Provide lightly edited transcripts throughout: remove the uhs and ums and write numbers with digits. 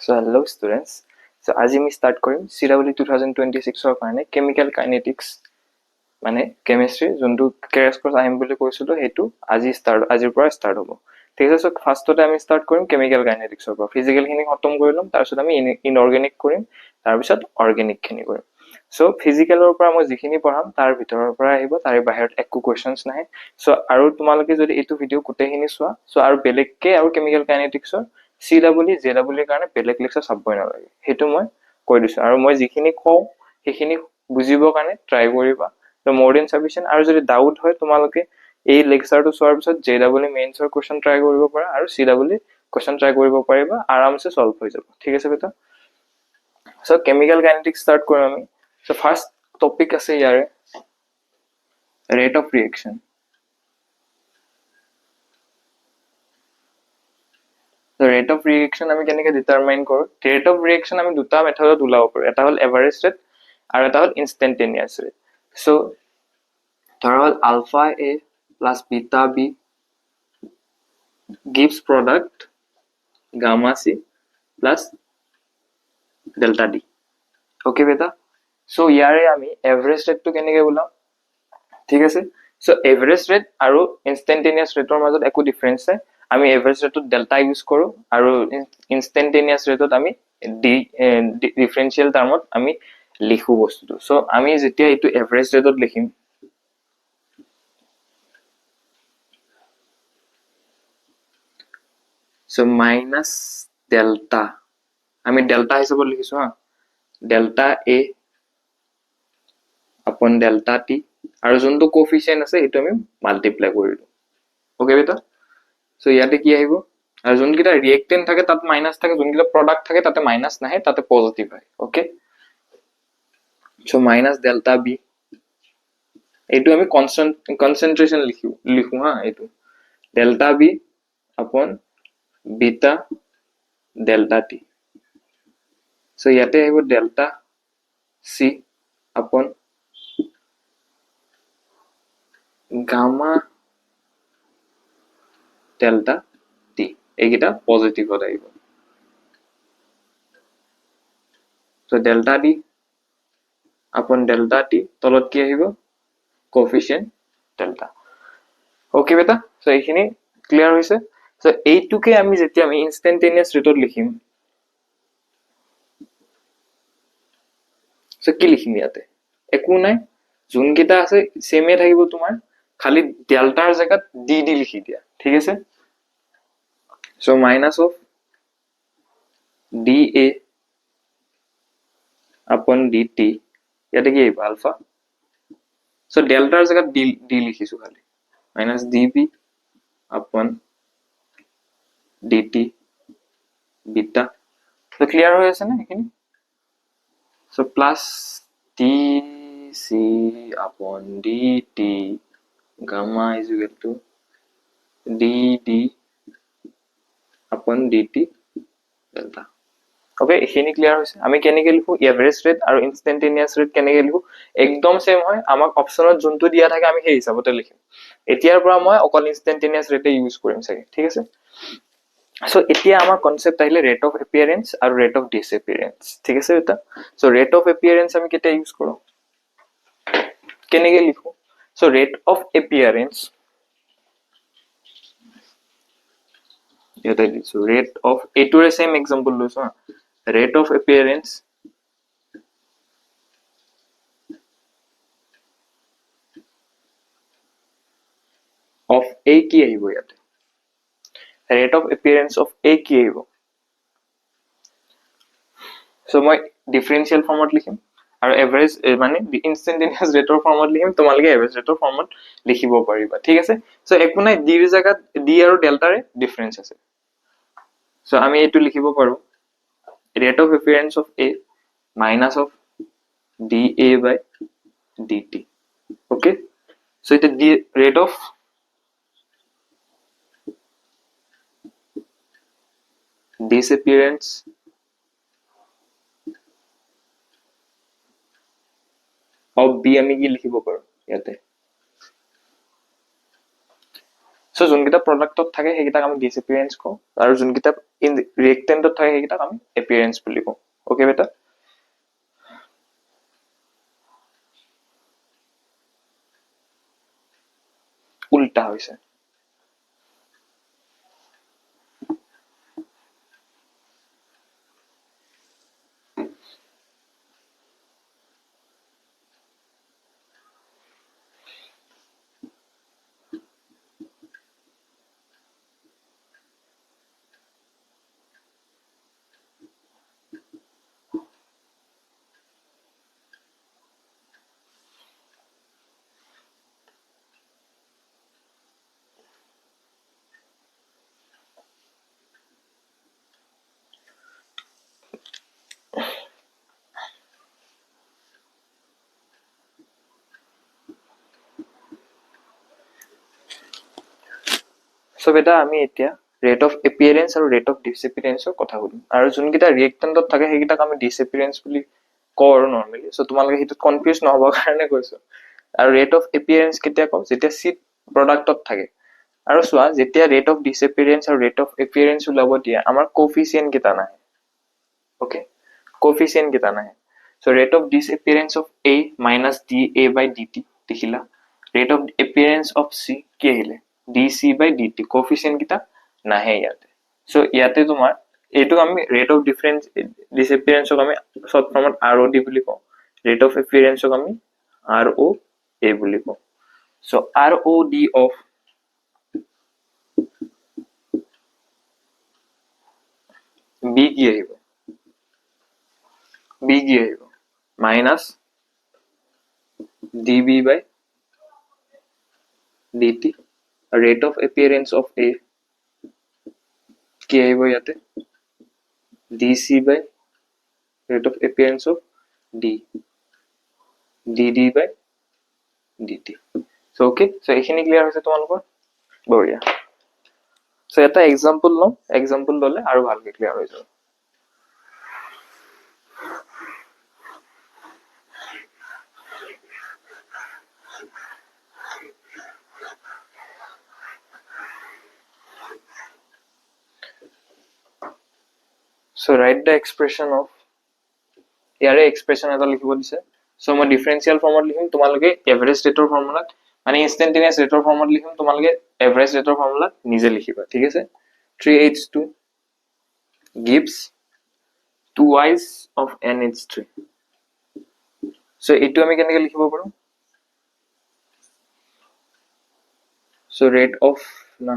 So hello students. So আজি আমি start কৰিম CW 2026 ৰ কাৰণে chemical kinetics মানে chemistry যোনটো ক্ৰেছ কোৰ্স আহিম বুলি কৈছিলো হেতু আজিৰ পৰা start হ'ব ঠিক আছে। সো ফাৰ্ষ্টতে আমি start কৰিম chemical kinetics ৰ পৰা physical খিনি খতম কৰি লম তাৰ পিছত আমি inorganic কৰিম তাৰ পিছত organic খিনি কৰিম। সো physical ৰ পৰা মই যিখিনি পঢ়াম তাৰ ভিতৰৰ পৰা আহিব তাৰে বাহিৰত একো কোৱেশ্চনছ নাই। সো আৰু তোমালোকে যদি এইটো ভিডিও গোটেইখিনি চোৱা সো আৰু বেলেগকে আৰু chemical kinetics ৰ CW JW কাৰণে বেলেগ লেকচাৰ চাবই নালাগে হেতু মই কৈ দিছো আৰু মই যিখিনি কও সেইখিনি বুজিবৰ কাৰণে ট্ৰাই কৰিবা। তো more than sufficient আৰু যদি ডাউট হয় তোমালোকে এই লেকচাৰটো চোৱাৰ পিছত JW মেইনছৰ কোৱেশ্চন ট্ৰাই কৰিব পাৰা আৰু CW কোৱেশ্চন ট্ৰাই কৰিব পাৰিবা আৰামছে সলভ হৈ যাব ঠিক আছে বেটা। সো কেমিক্যাল কাইনেটিক্স স্টাৰ্ট কৰিম আমি। সো ফাৰ্স্ট টপিক আছে ইয়াৰে rate of reaction. So rate of reaction আমি কেনেকৈ ডিটাৰমাইন কৰো? Rate of reaction আমি দুটা মেথডত ওলাব পাৰো, এটা হল এভাৰেজ ৰেট আৰু এটা হল ইনস্ট্যান্টেনিয়াস ৰেট। সো ধৰা হল alpha A plus beta B gives product gamma c plus delta d. Okay বেটা। সো ইয়াৰে আমি এভাৰেজ ৰেটটো কেনেকৈ ওলাম ঠিক আছে। সো এভাৰেজ ৰেট আৰু ইনস্ট্যান্টেনিয়াস ৰেটৰ মাজত একো ডিফাৰেন্স নাই। আমি এভাৰেজ ৰেটত ডেল্টা ইউজ কৰো আৰু ইনস্ট্যান্টেনিয়াস ৰেটত আমি ডিফাৰেন্সিয়েল টাৰ্মত আমি লিখো বস্তুটো। সো আমি যেতিয়া এইটো এভাৰেজ ৰেটত লিখিম সো মাইনাস ডেল্টা আমি ডেল্টা হিচাপত লিখিছো হা, ডেল্টা এ আপন ডেল্টা টি আৰু যোনটো কোফিচিয়েন্ট আছে সেইটো আমি মাল্টিপ্লাই কৰি দিও। ওকে বেটা। সো ইয়াতে কি আহিব আৰু যোনকিটা ৰিয়েক্টেন্ট থাকে তাত মাইনাস থাকে, যোনকিটা প্ৰডাক্ট থাকে তাতে মাইনাস নাহে, তাতে পজিটিভ হয়। Okay. So minus delta B এইটো আমি কনসেন্ট্রেশন লিখো হা, এইটো delta B upon beta delta T. So ইয়াতে আহিব delta C upon gamma delta T, এইকেইটা পজিটিভ হত আহিব। So delta D upon delta T তলত কি আহিব কোফিচিয়েন্ট ডেল্টা। ওকে বেটা। সো এইখিনি ক্লিয়াৰ হৈছে। সো এইটোকে আমি যেতিয়া আমি ইনস্ট্যান্টেনিয়াস ৰেটত লিখিম সো কি লিখিম ইয়াতে একো নাই, যোনকেইটা আছে সেমে থাকিব তোমাৰ, খালি ডেল্টাৰ জায়গাত ডি ডি লিখি দিয়া ঠিক আছে। সো মাইনাস অফ ডি এ আপন ডি টি ইয়াতে কি আহিব আলফা। সো ডেল্টাৰ জায়গাত ডি লিখিছো খালি, minus D B upon D T beta. তো ক্লিয়াৰ হৈ আছে না এইখিনি? So plus D C upon D T gamma is equal to D D upon D T delta. Okay, এইখিনি ক্লিয়াৰ হৈছে। আমি কেনেকৈ লিখো এভাৰেজ ৰেট আৰু ইনস্ট্যান্টেনিয়াস ৰেট কেনেকৈ লিখো একদম সেম হয়, আমাক অপচনত যোনটো দিয়া থাকে আমি সেই হিচাপতে লিখিম। এতিয়াৰ পৰা মই অকল ইনস্ট্যান্টেনিয়াস ৰেটে ইউজ কৰিম চাগে ঠিক আছে। সো এতিয়া আমাৰ কনসেপ্ট আহিলে ৰেট অফ এপিয়াৰেন্স আৰু ৰেট অফ ডিসএপিয়াৰেন্স ঠিক আছে এটা। সো ৰেট অফ এপিয়াৰেন্স আমি কেতিয়া ইউজ কৰো কেনেকৈ লিখো? সো ৰেট অফ এপিয়াৰেন্স ইয়াতে দিছো ৰেট অফ, এইটোৰে সেম এক্সাম্পল লৈছো হা, ৰেট অফ এপিয়াৰেন্স অফ এ কি আহিব ইয়াতে, ৰেট অফ এপিয়াৰেন্স অফ এ কি আহিব? সো মই ডিফাৰেন্সিয়েল ফৰ্মত লিখিম আৰু এভাৰেজ মানে ইনস্ট্যান্টেনিয়াস ৰেটৰ ফৰ্মত লিখিম, তোমালোকে এভাৰেজ ৰেটৰ ফৰ্মত লিখিব পাৰিবা ঠিক আছে। সো একো নাই, ডিৰ জায়গাত ডি আৰু ডেল্টাৰে ডিফাৰেন্স আছে। সো আমি এইটো লিখিব পাৰো rate of appearance of A minus of D A by D T. Okay. So এটা D rate of disappearance of B আমি কি লিখিব পাৰো ইয়াতে। সো যোনকেইটা প্ৰডাক্টত থাকে সেইকেইটাক আমি ডিসএপিয়াৰেন্স কওঁ আৰু যোনকেইটা ইন ৰিয়েক্টেণ্টত থাকে সেইকেইটাক আমি এপিয়াৰেন্স বুলি কওঁ ওকে বেটা উল্টা হৈছে সো বেটা আমি এতিয়া ৰেট অফ এপিয়াৰেন্স আৰু ৰেট অফ ডিসএপিয়াৰেন্সৰ কথা সুধিম আৰু যোনকেইটা ৰিয়েক্টেণ্টত থাকে সেইকেইটাক আমি ডিসএপিয়াৰেন্স বুলি কওঁ আৰু নৰ্মেলি সো তোমালোকে সেইটো কনফিউজ নহবৰ কাৰণে কৈছো আৰু ৰেট অফ এপিয়াৰেন্স কেতিয়া কওঁ যেতিয়া চিট প্ৰডাক্টত থাকে আৰু চোৱা যেতিয়া ৰেট অফ ডিসএপিয়াৰেন্স আৰু ৰেট অফ এপিয়াৰেন্স ওলাব দিয়ে আমাৰ কোফিচিয়েন্ট কেইটা নাহে ওকে কোফিচিয়েন্ট কেইটা নাহে so rate of disappearance of a minus da by dt দেখিলা rate of appearance of c কি আহিলে dc by dt কোফিচিয়েন্ট কেইটা নাহে ইয়াতে সো ইয়াতে তোমাৰ এইটো আমি ৰেট অফ ডিফাৰেন্স ডিসএপিয়াৰেন্সক আমি শৰ্ট ফৰ্মত ROD বুলি কওঁ ৰেট অফ এপিয়াৰেন্সক আমি ROA বুলি কওঁ সো ROD অফ b কি আহিব b কি আহিব minus db by dt rate of appearance of a কি আহিব ইয়াতে dc by rate of appearance of d dd by dt so okay so এইখিনি ক্লিয়াৰ হৈছে তোমালোকৰ বঢ়িয়া so এটা এক্সাম্পল লম এক্সাম্পল ললে আৰু ভালকে ক্লিয়াৰ হৈ যাব so write the expression of ইয়াৰে এক্সপ্ৰেশন এটা লিখিব দিছে সো মই ডিফাৰেন্সিয়াল ফৰ্মত লিখিম তোমালোকে এভাৰেজ ৰেটৰ ফৰ্মুলাত মানে ইনস্ট্যান্টেনিয়াস ৰেটৰ ফৰ্মত লিখিম তোমালোকে এভাৰেজ ৰেটৰ ফৰ্মুলাত নিজে লিখিবা ঠিক আছে 3h2 gives 2i's of NH3 so এইটো আমি কেনেকৈ লিখিব পাৰো সো ৰেট অফ না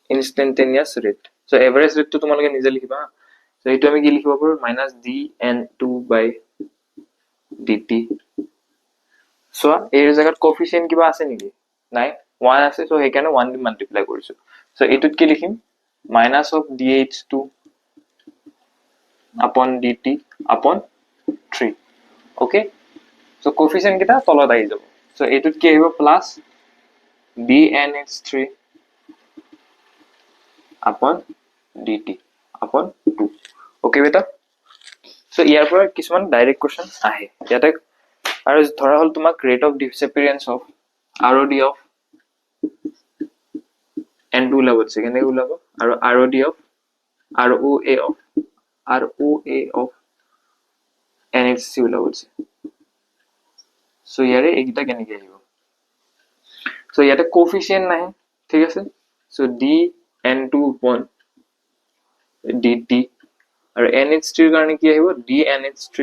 ইনস্ট্যান্টেনিয়াস ৰেট সো এভাৰেজ ৰেটটো তোমালোকে নিজে লিখিবা সো এইটো আমি কি লিখিব পাৰো minus dn2 by dt so এই জায়গাত কোফিচিয়েন্ট কিবা আছে নেকি নাই 1 আছে সো সেইকাৰণে 1 দি মাল্টিপ্লাই কৰিছো সো এইটোত কি লিখিম minus of dh2 upon dt upon 3 okay so coefficient kita তলত আহি যাব so এইটোত কি আহিব plus dnh3 upon dt upon 2 okay বেটা so ইয়াৰ পৰা কিছুমান ডাইৰেক্ট কোৱেশ্চন আহে ইয়াতে আৰু ধৰা হল তোমাক rate of disappearance of ROD of n2 ওলাব দিছে কেনে ওলাব আৰু ROD of ROA of NHC ওলাব দিছে সো ইয়াৰে এইটা কেনেকৈ আহিব সো ইয়াতে কোফিচিয়েন্ট নাই ঠিক আছে সো dn2 upon dt আৰু NH3 ৰ কাৰণে কি আহিব dNH3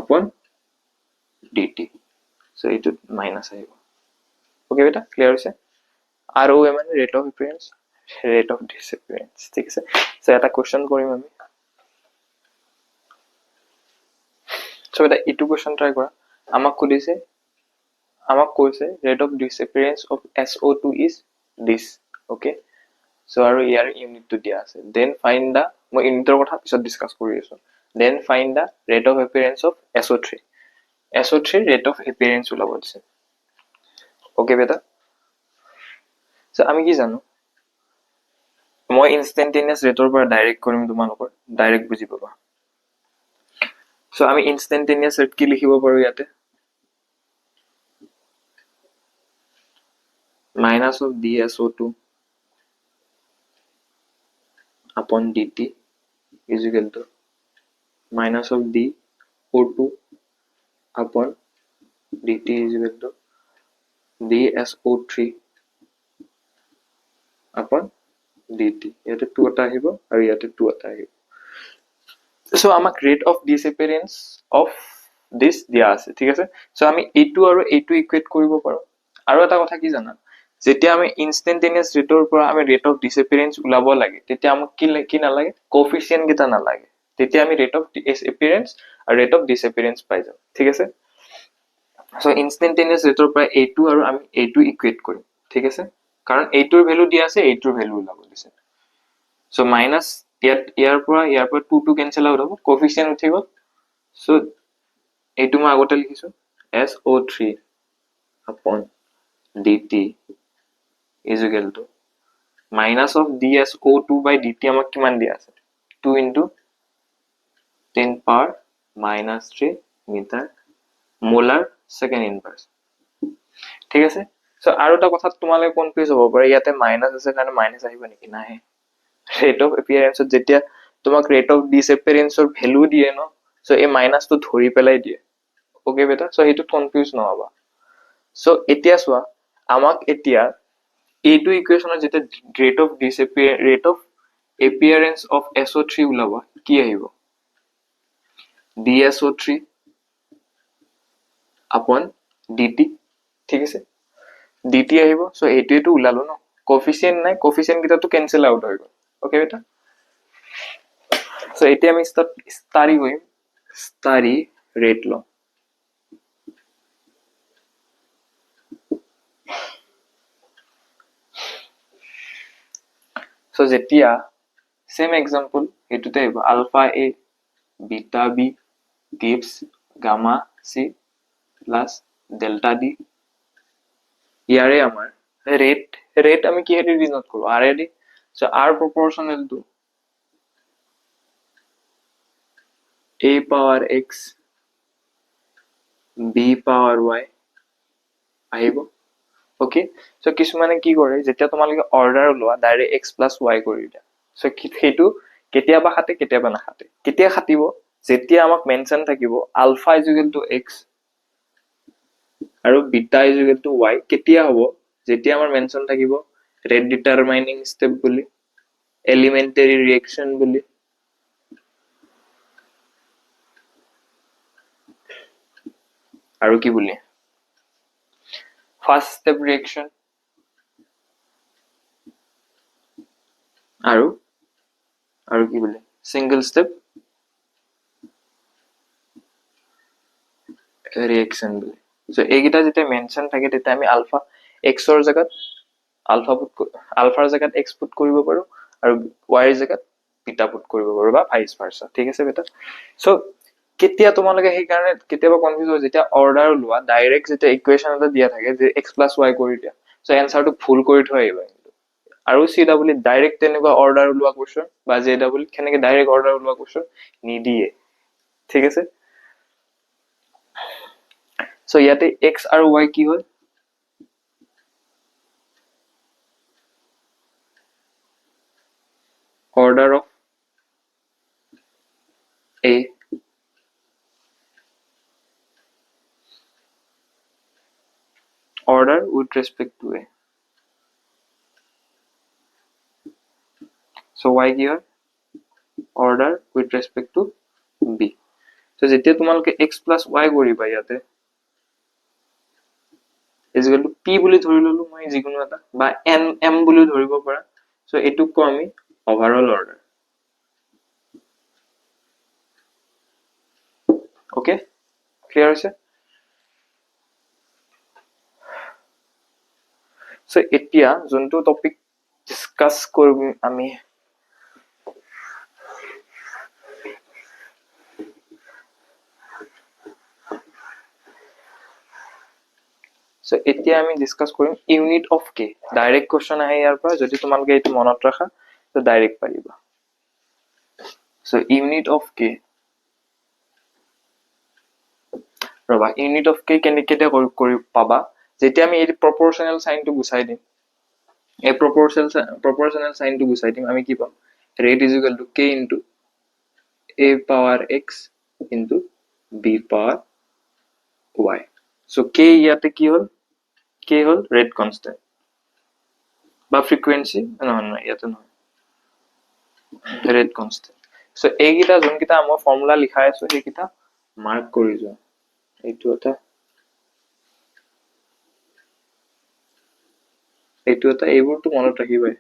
upon dt সো এইটো মাইনাস আহিব ওকে বেটা ক্লিয়াৰ হৈছে ROA মানে rate of appearance rate of disappearance ঠিক আছে সো এটা কোৱেশ্চন কৰিম আমি সো এটা ইটো কোৱেশ্চন ট্ৰাই কৰা আমাক কৈছে rate of disappearance of SO2 is this okay so আৰু ইয়াৰ ইউনিটটো দিয়া আছে দেন ফাইন্ড দা মই ইউনিটৰ কথা পিছত ডিসকাস কৰি আছো then find the rate of appearance of SO3 rate of appearance ওলাব দিছে ওকে বেটা সো আমি কি জানো মই ইনস্ট্যান্টেনিয়াস ৰেটৰ পৰা ডাইৰেক্ট কৰিম তোমালোকৰ ডাইৰেক্ট বুজি পাবা সো আমি ইনস্ট্যান্টেনিয়াস ৰেট কি লিখিব পাৰো ইয়াতে minus of dSO2 upon dt is equal to minus of dO2 upon dt is equal to dSO3 upon dt. ইয়াতে 2 এটা আহিব আৰু ইয়াতে 2 এটা আহিব। সো আমাক rate of disappearance of this দিয়া আছে, ঠিক আছে। সো আমি এইটো আৰু এইটো ইকুৱেট কৰিব পাৰো। আৰু এটা কথা কি জানা, যেতিয়া আমি ইনস্টেন্টেনিয়াস ৰেটৰ পৰা আমি ৰেট অফ ডিসএপিয়ারেন্স উলাব লাগে, তেতিয়া আমাক কি নালাগে, কোএফিচিয়েন্ট কিটা নালাগে। তেতিয়া আমি ৰেট অফ ডিসএপিয়াৰেন্স আৰু ৰেট অফ ডিসএপিয়াৰেন্স পাই যাম, ঠিক আছে। সো ইনস্টেন্টেনিয়াস ৰেটৰ পৰা এইটো আৰু আমি এইটো ইকুৱেট কৰিম, ঠিক আছে। কাৰণ এইটোৰ ভ্যালু দিয়া আছে, এইটোৰ ভ্যালু উলাব দিছে। সো মাইনাস ইয়াৰ পৰা 2 2 কেনসেল আউট হ'ব, কোএফিচিয়েন্ট উঠি গ'ল। সো এইটো মই আগতে লিখিছো SO3 upon dt is equal to minus of dSO2 by dt আমাক কিমান দিয়া আছে, 2 into 10 power minus 3 metre molar second inverse, ঠিক আছে। সো আৰু এটা কথা তোমালোকে কনফিউজ হ'ব পাৰে, ইয়াতে মাইনাস আছে কাৰণে মাইনাস আহিব নেকি, নাহে। ৰেট অফ এপিয়াৰেন্সত যেতিয়া তোমাক ৰেট অফ ডিসএপিয়াৰেন্সৰ ভ্যালু দিয়ে ন, সো এই মাইনাসটো ধৰি পেলাই দিয়ে, ওকে বেটা। সো এইটো কনফিউজ নহবা। সো এতিয়া চোৱা, আমাক এতিয়া এইটো ইকুৱেশনত যেতিয়া rate of appearance of SO3 ওলাব, কি আহিব, dSO3 upon dt, ঠিক আছে। dt আহিব। সো এইটোটো ওলালো ন, কোএফিচিয়েন্ট নাই, কোএফিচিয়েন্ট কিটাটো ক্যান্সেল আউট হৈ গ'ল, ওকে বেটা। সো এতিয়া আমি স্টাডি কৰিম, স্টাডি ৰেট ল। সো যেতিয়া সেম এক্সাম্পল এটুতে আহিব, alpha A beta B gives gamma c plus delta d। ইয়াৰে আমাৰ ৰেট আমি কিহেদি ডিনোট কৰো, r এদি। So r proportional to a power x b power y আহিব, ওকে। সো কিছুমানে কি কৰে, যেতিয়া তোমালোকে অৰ্ডাৰ লোৱা ডাইৰেক্ট x plus y কৰি দিয়া। সো সেইটো কেতিয়াবা খাতে কেতিয়াবা নাখাতে। কেতিয়া খাটিব, যেতিয়া আমাক মেনশন থাকিব alpha is equal to x আৰু beta is equal to y। কেতিয়া হ'ব, যেতিয়া আমাৰ মেনশন থাকিব ৰেট ডিটাৰমাইনিং স্টেপ বুলি, এলিমেন্টাৰী ৰিয়েকশন বুলি, আৰু কি বুলি, ফাৰ্স্ট স্টেপ ৰিয়েকশন, আৰু কি বুলি, সিঙ্গল স্টেপ ৰিয়েকশন বুলি। সো এইকেইটা যেতিয়া মেনশন থাকে, তেতিয়া আমি আলফা এক্সৰ জায়গাত আলফাৰ জায়গাত এক্স পুট কৰিব পাৰো আৰু ওয়াইৰ জায়গাত বিটা পুট কৰিব পাৰো, বা ভাইস ভাৰ্সা, ঠিক আছে বেটা। সো কেতিয়া তোমালোকে সেই কাৰণে কেতিয়াবা কনফিউজ হয়, যেতিয়া অৰ্ডাৰ লোৱা ডাইৰেক্ট যেতিয়া ইকুৱেশন এটা দিয়া থাকে যে x plus y কৰি দিয়া, সো এনসাৰটো ভুল কৰি থৈ আহিবা। আৰু চি ডাবল ডাইৰেক্ট তেনেকুৱা অৰ্ডাৰ ওলোৱা কোৱেশ্চন, বা জে ডাবল কেনেকে ডাইৰেক্ট অৰ্ডাৰ ওলোৱা কোৱেশ্চন নিদিয়ে, ঠিক আছে। সো ইয়াতে x আৰু y কি হয়, order of A order with respect to A. So y কি হয়, order with respect to B. So যেতিয়া তোমালোকে x plus y কৰিবা, ইয়াতে is equal to p বুলি ধৰি ললো মই যিকোনো এটা, বা m বুলি ধৰিব পাৰা। সো এটুক কো আমি ওভাৰঅল অৰ্ডাৰ, ওকে, ক্লিয়াৰ হৈছে। সো এতিয়া যোনটো টপিক ডিসকাস কৰিম আমি, সো এতিয়া আমি ডিসকাস কৰিম unit of K. Direct question আহে ইয়াৰ পৰা, যদি তোমালোকে এইটো মনত ৰাখা তো ডাইৰেক্ট পাৰিবা। সো ইউনিট অফ কে, ৰবা ইউনিট অফ কে কেনেকে কৰি পাবা, যেতিয়া আমি এই প্ৰপোৰ্শনাল সাইনটো গুছাই দিম, এই proportional sign টো গুচাই দিম, আমি কি পাম? rate is equal to k into a power x into b power y. So k ইয়াতে কি হল? k হল rate constant বা frequency, নহয় ইয়াতে নহয়, rate constant. So এইকেইটা যোনকেইটা মই ফৰ্মুলা লিখাই আছো সেইকেইটা মাৰ্ক কৰি যোৱা, এইটো এটা এইবোৰটো মনত ৰাখিবাই।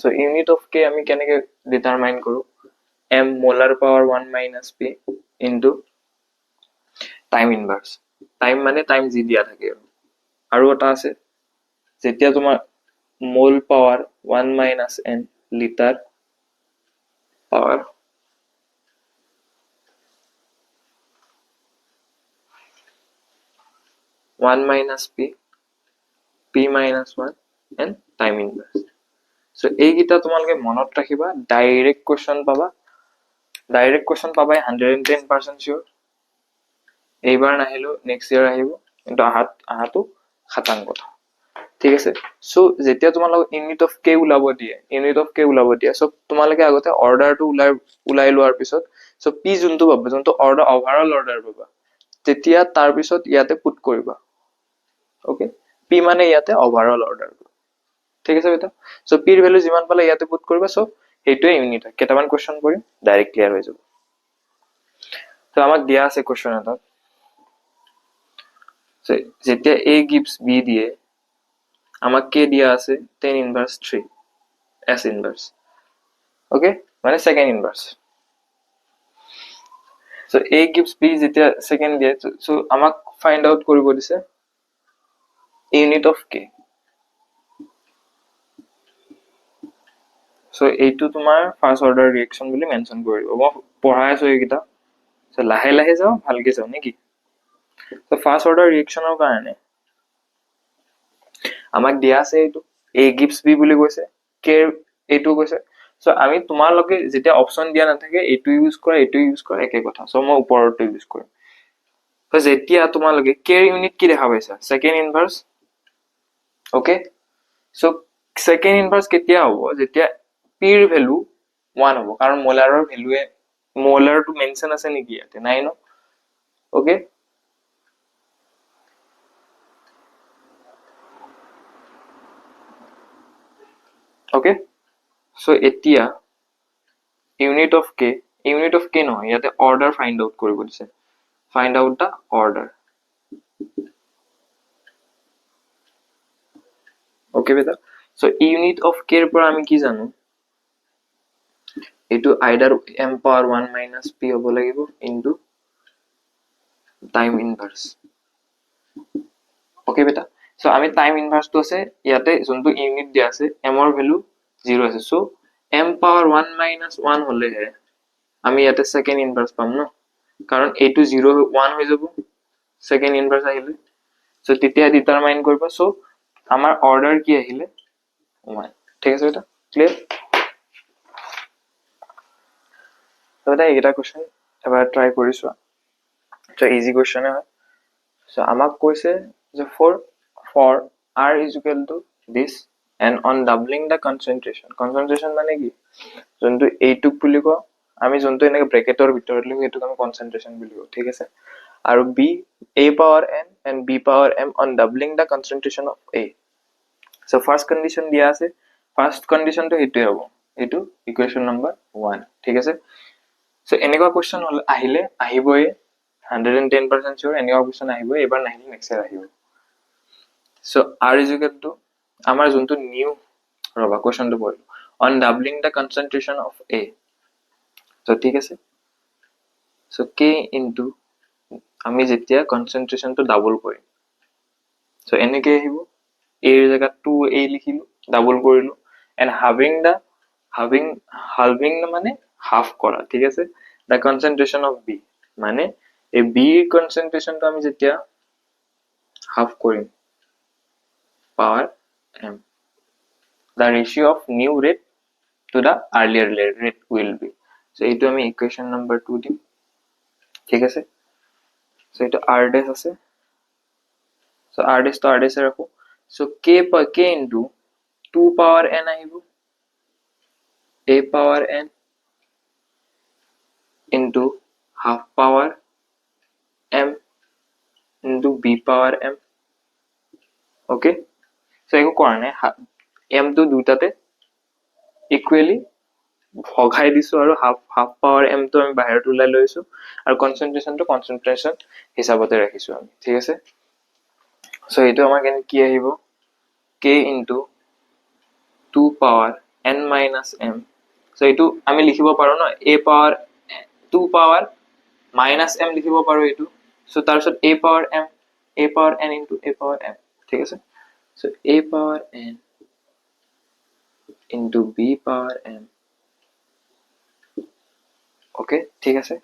So unit of k আমি কেনেকে ডিটাৰমাইন কৰো? m molar power 1 minus p into time inverse. Time মানে time যি দিয়া থাকে আৰু এটা আছে যেতিয়া তোমাৰ mole power 1 minus n liter power 1 minus p minus 1 and time inverse. So এইকেইটা তোমালোকে মনত ৰাখিবা, ডাইৰেক্ট কোৱেশ্চন পাবা, 110% sure। এইবাৰ নাহিলেও নেক্সট ইয়াৰ আহিব, কিন্তু আহাটো খাটাং কথা, ঠিক আছে। সো যেতিয়া তোমালোকক ইউনিট অফ কে ওলাব দিয়ে, সো তোমালোকে আগতে অৰ্ডাৰটো ওলাই লোৱাৰ পিছত সো পি যোনটো পাবা, যোনটো অৰ্ডাৰ ওভাৰঅল অৰ্ডাৰ পাবা, তেতিয়া তাৰ পিছত ইয়াতে পুট কৰিবা, ওকে। পি মানে ইয়াতে ওভাৰঅল অৰ্ডাৰ, ঠিক আছে বেটা। সো পিৰ ভ্যালু যিমান পালে ইয়াতে পুট কৰিবা, সো সেইটোৱে ইউনিট হয়। কেইটামান কোৱেশ্চন কৰিম, ডাইৰেক্ট ক্লিয়াৰ হৈ যাব। তো আমাক দিয়া আছে কোৱেশ্চন এটা, যেতিয়া a gives b দিয়ে, আমাক কে দিয়া আছে 10 ইনভার্স 3 s ইনভার্স, ওকে, মানে second inverse. So a gives b যেতিয়া সেকেন্ড দিয়ে, সো আমাক ফাইন্ড আউট কৰিব দিছে ইউনিট অফ k। সো এইটো তোমাৰ ফাৰ্স্ট অৰ্ডাৰ ৰিয়েকশন বুলি মেনশন কৰিব। মই পঢ়াই আছো এইকেইটা, সো লাহে লাহে যাও, ভালকে যাও নেকি। তো ফাৰ্স্ট অৰ্ডাৰ ৰিয়েকশনৰ কাৰণে আমাক দিয়া আছে এইটো a gives b বুলি কৈছে, k এইটো কৈছে। সো আমি তোমালোকে যেতিয়া অপচন দিয়া নাথাকে এইটো ইউজ কৰা একে কথা। সো মই ওপৰটো ইউজ কৰিম। তো যেতিয়া তোমালোকে k এর ইউনিট কি দেখা পাইছা? Second inverse, okay. So second inverse কেতিয়া হ'ব? যেতিয়া p এর ভ্যালু 1 হ'ব, কারণ মোলাৰৰ ভ্যালুয়ে মোলাৰটো মেনশন আছে নেকি ইয়াতে? নাই ন, ওকে। ওকে, সো এতিয়া ইউনিট অফ কে নহয়, ইয়াতে অৰ্ডাৰ ফাইন্ড আউট কৰিব দিছে, ফাইন্ড আউট দা অৰ্ডাৰ, ওকে বেটা। সো ইউনিট অফ কে এৰ পৰা আমি কি জানো? এইটো আইদাৰ m পাৱাৰ 1 মাইনাস p হ'ব লাগিব ইনটু টাইম ইনভার্স, ওকে বেটা। সো আমি টাইম ইনভার্সটো আছে ইয়াতে, যোনটো ইউনিট দিয়া আছে m এর ভ্যালু 0 আছে, সো m পাৱাৰ 1 মাইনাস 1 হলেহে আমি ইয়াতে সেকেন্ড ইনভার্স পাম ন, কারণ এইটো 0 1 হৈ যাব সেকেন্ড ইনভার্স আহিলে। সো তেতিয়া ডিটারমাইন কৰিবা, সো আমাৰ অৰ্ডাৰ কি আহিলে 1, ঠিক আছে বেটা, ক্লিয়াৰ। তো এটা এইটা কোশ্চেন এবাৰ ট্ৰাই কৰি চোৱা, তো ইজি কোশ্চেন হয়। সো আমাক কৈছে যে for r is equal to this and on doubling the concentration মানে কি? যোনটো এইটুক বুলি কওঁ আমি, যোনটো এনেকে ব্ৰেকেটৰ ভিতৰত লিখো এইটোক আমি কনসেন্ট্ৰেশন বুলি কওঁ, ঠিক আছে। আৰু b a power n and b power m on doubling the concentration of a. So first condition দিয়া আছে, ফার্স্ট কন্ডিশনটো এইটোৱে হ'ব, এইটো ইকুৱেশন নম্বৰ 1, ঠিক আছে। সো এনেকুৱা কোশ্চেন আহিবই, 110% sure এনেকুৱা কোশ্চেন আহিবই, এবাৰ নাহিলে নেক্সট ইয়াৰ আহিব। So r is equal to আমাৰ যোনটো নিউ ৰবা কোশ্চেনটো পঢ়ো, on doubling the concentration of a, so ঠিক আছে। সো k into আমি যেতিয়া কনসেন্ট্রেশনটো ডাবল কৰিম, সো এনেকে আহিব, a এৰ জায়গা 2a লিখিলো, ডাবল কৰিলো, and halving মানে হাফ কৰা, ঠিক আছে। the concentration of b মানে এই b এৰ কনসেন্ট্ৰেশনটো আমি যেতিয়া হাফ কৰিম, power m, the ratio of new rate to the earlier rate will be, so এইটো আমি ইকুয়েশন নাম্বার 2 দিম, ঠিক আছে। সো এটা r dash আছে সো r dash তো r dash এ রাখো so k into 2 power n আহিব a power n into half power m into b power m okay so একো কৰা নাই m তো দুটাতে ইকুৱেলি ভগাই দিছো আৰু হাফ পাৱাৰ m তো আমি বাহিৰত ওলাই লৈছো আৰু কনসেন্ট্ৰেশন হিচাপতে ৰাখিছো আমি ঠিক আছে সো এইটো আমাৰ কি আহিব k into 2 power n minus m so এইটো আমি লিখিব পাৰো ন a power 2 power minus m লিখিব পাৰো এইটো সো তাৰপিছত a power n into a power m ঠিক আছে so a power n into b power m okay ঠিক আছে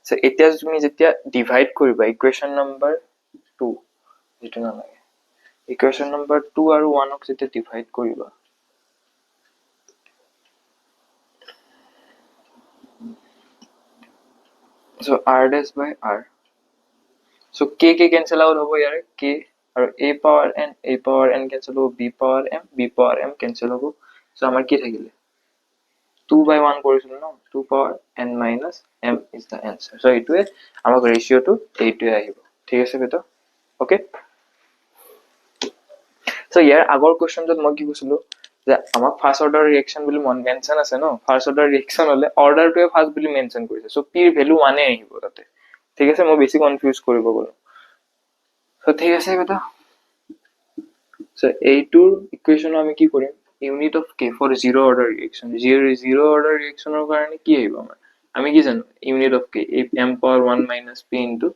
সো এতিয়া তুমি যেতিয়া ডিভাইড কৰিবা ইকুৱেশ্যন নম্বৰ 2 যেটো নালাগে ইকুৱেশ্যন নম্বৰ 2 আৰু 1 ক যেতিয়া ডিভাইড কৰিবা so r dash by r so k cancel out hobo yare k aru a power n cancel hobo b power m cancel hobo so amar ki thakile 2 by 1 কৰিছিল ন 2 power n minus m is the answer so এইটোৱে আমাক ৰেশিও টো এইটোৱে আহিব ঠিক আছে বেটা okay so ইয়াৰ আগৰ কোৱেশ্চনটোত মই কি কৈছিলো যে আমাক ফাৰ্স্ট অৰ্ডাৰ ৰিএকচন বুলি মেনশন আছে ন ফাৰ্স্ট অৰ্ডাৰ ৰিএকচন হলে অৰ্ডাৰটোৱে ফাৰ্স্ট বুলি মেনশন কৰিছে সো p ৰ ভ্যালু 1 এ আহিব তাতে ঠিক আছে মই বেছি কনফিউজ কৰিব গলো সো ঠিক আছে বেটা সো এইটোৰ ইকুৱেশ্যন আমি কি কৰিম unit of k for zero order reaction zero order reaction or karone ki hoibo amar ami ki jano unit of k m power 1 minus p into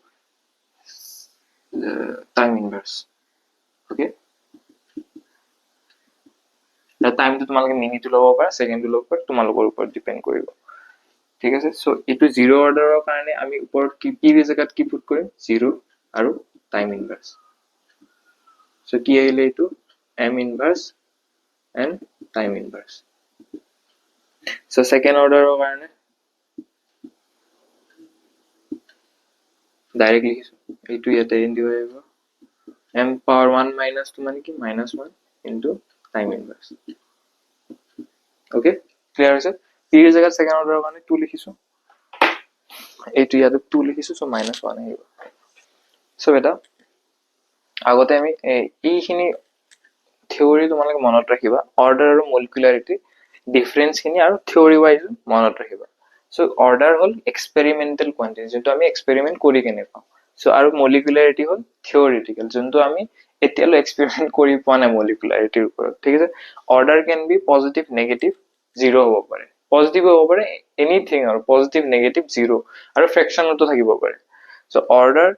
time inverse okay the time to তোমালোকে minute লব পাৰা second লব পাৰা তোমালোকৰ ওপৰত depend কৰিব ঠিক আছে সো এটো জিৰো অৰ্ডাৰৰ কাৰণে আমি ওপৰত কি জায়গাত কি পুট কৰিম 0 আৰু টাইম ইনভার্স সো কি আহিলে এটো m inverse and time inverse so second order or karone directly etu yate indi hoibo m power 1 minus to mane ki minus 1 into time inverse okay clear hoise p er jagah second order or karone 2 likhisu etu yate 2 likhisu so minus 1 ahibo so beta agote ami এইখিনি theory তোমালোকে মনত ৰাখিবা order আৰু মলিকুলাৰিটি difference খিনি আৰু theory wise মনত ৰাখিবা so order হল এক্সপেৰিমেন্টাল quantity যেটো আমি এক্সপেৰিমেন্ট কৰি কেনে পাও সো আৰু মলিকুলাৰিটি হল থিওৰিটিক্যাল যেটো আমি এতিয়ালৈ এক্সপেৰিমেন্ট কৰি পোৱা নাই মলিকুলাৰিটিৰ ওপৰত ঠিক আছে order can be positive negative zero হ'ব পাৰে পজিটিভ হ'ব পাৰে এনিথিং আৰু পজিটিভ নেগেটিভ জিৰো আৰু ফ্ৰেকশনটো থাকিব পাৰে সো অৰ্ডাৰ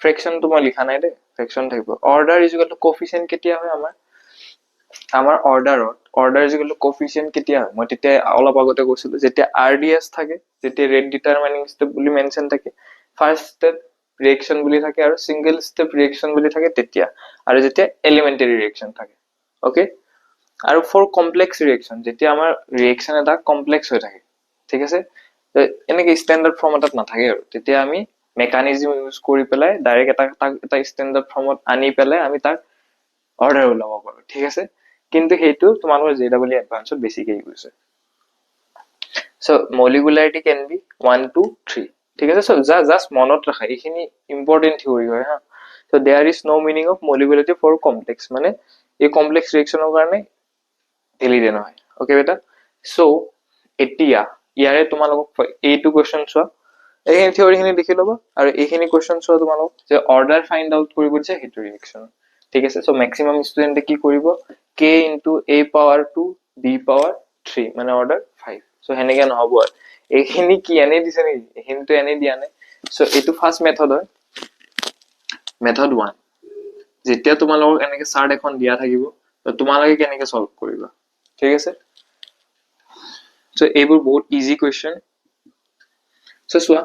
ফ্ৰেকশন তো মই লিখা নাই দে ফ্ৰেকশন থাকিব অৰ্ডাৰ ইজ ইকুৱেল টু কোএফিচিয়েন্ট কেতিয়া হয় আমাৰ অৰ্ডাৰ ইজ ইকুৱেল টু কোএফিচিয়েন্ট কেতিয়া হয় মই তেতিয়া অলপ আগতে কৈছিলো যেতিয়া rds থাকে যেতিয়া ৰেট ডিটাৰমাইনিং স্টেপ বুলি মেনশন থাকে ফাৰ্স্ট স্টেপ ৰিএকচন বুলি থাকে আৰু সিঙ্গেল স্টেপ ৰিএকচন বুলি থাকে তেতিয়া আৰু যেতিয়া এলিমেন্টাৰী ৰিএকচন থাকে ওকে আৰু ফৰ কমপ্লেক্স ৰিএকচন যেতিয়া আমাৰ ৰিএকচন এটা কমপ্লেক্স হৈ থাকে ঠিক আছে এনেকে স্ট্যান্ডাৰ্ড ফৰ্মত নাথাকে আৰু তেতিয়া আমি মেকানিজম ইউজ কৰি পেলাই ডাইৰেক্ট এটা স্ট্যান্ডাৰ্ড ফৰ্মত আনি পেলাই আমি তাক অৰ্ডাৰ ওলাব পাৰো ঠিক আছে কিন্তু হেতু তোমালোকৰ জেডাবল এডভান্সত বেছিকে ইউজ হয় সো মলিকুলাৰিটি ক্যান বি 1 2 3 ঠিক আছে সো জাস্ট মনত ৰাখা এইখিনি ইম্পৰ্টেন্ট থিওৰি হয় হা so there is no meaning of molecularity for complex মানে এই কমপ্লেক্স ৰিএকচনৰ কাৰণে ভ্যালিড নহয় ওকে বেটা সো এতিয়া ইয়াৰে তোমালোকক এইটো কোৱেশ্চন চোৱা এইখিনি থিওৰিখিনি লিখি লবা আৰু এইখিনি কোৱেশ্চন চোৱা তোমালোক যে অৰ্ডাৰ ফাইন্ড আউট কৰিব দিছে হেতু ৰিএকচন ঠিক আছে সো ম্যাক্সিমাম স্টুডেন্টে কি কৰিব k into a power 2 b power 3 মানে অর্ডার 5 সো হেনেকে নহব আর এইখিনি কি এনে দিছে নেকি এইখিনি তো এনে দিয়া নাই সো এটো ফার্স্ট মেথড হয় মেথড 1 যেতিয়া তোমালোকক এনেকে চাৰ্ট এখন দিয়া থাকিব তো তোমালোকে কেনেকে সলভ কৰিবা ঠিক আছে সো এইবোৰ বহুত ইজি কোৱেশ্চন সো সোৱা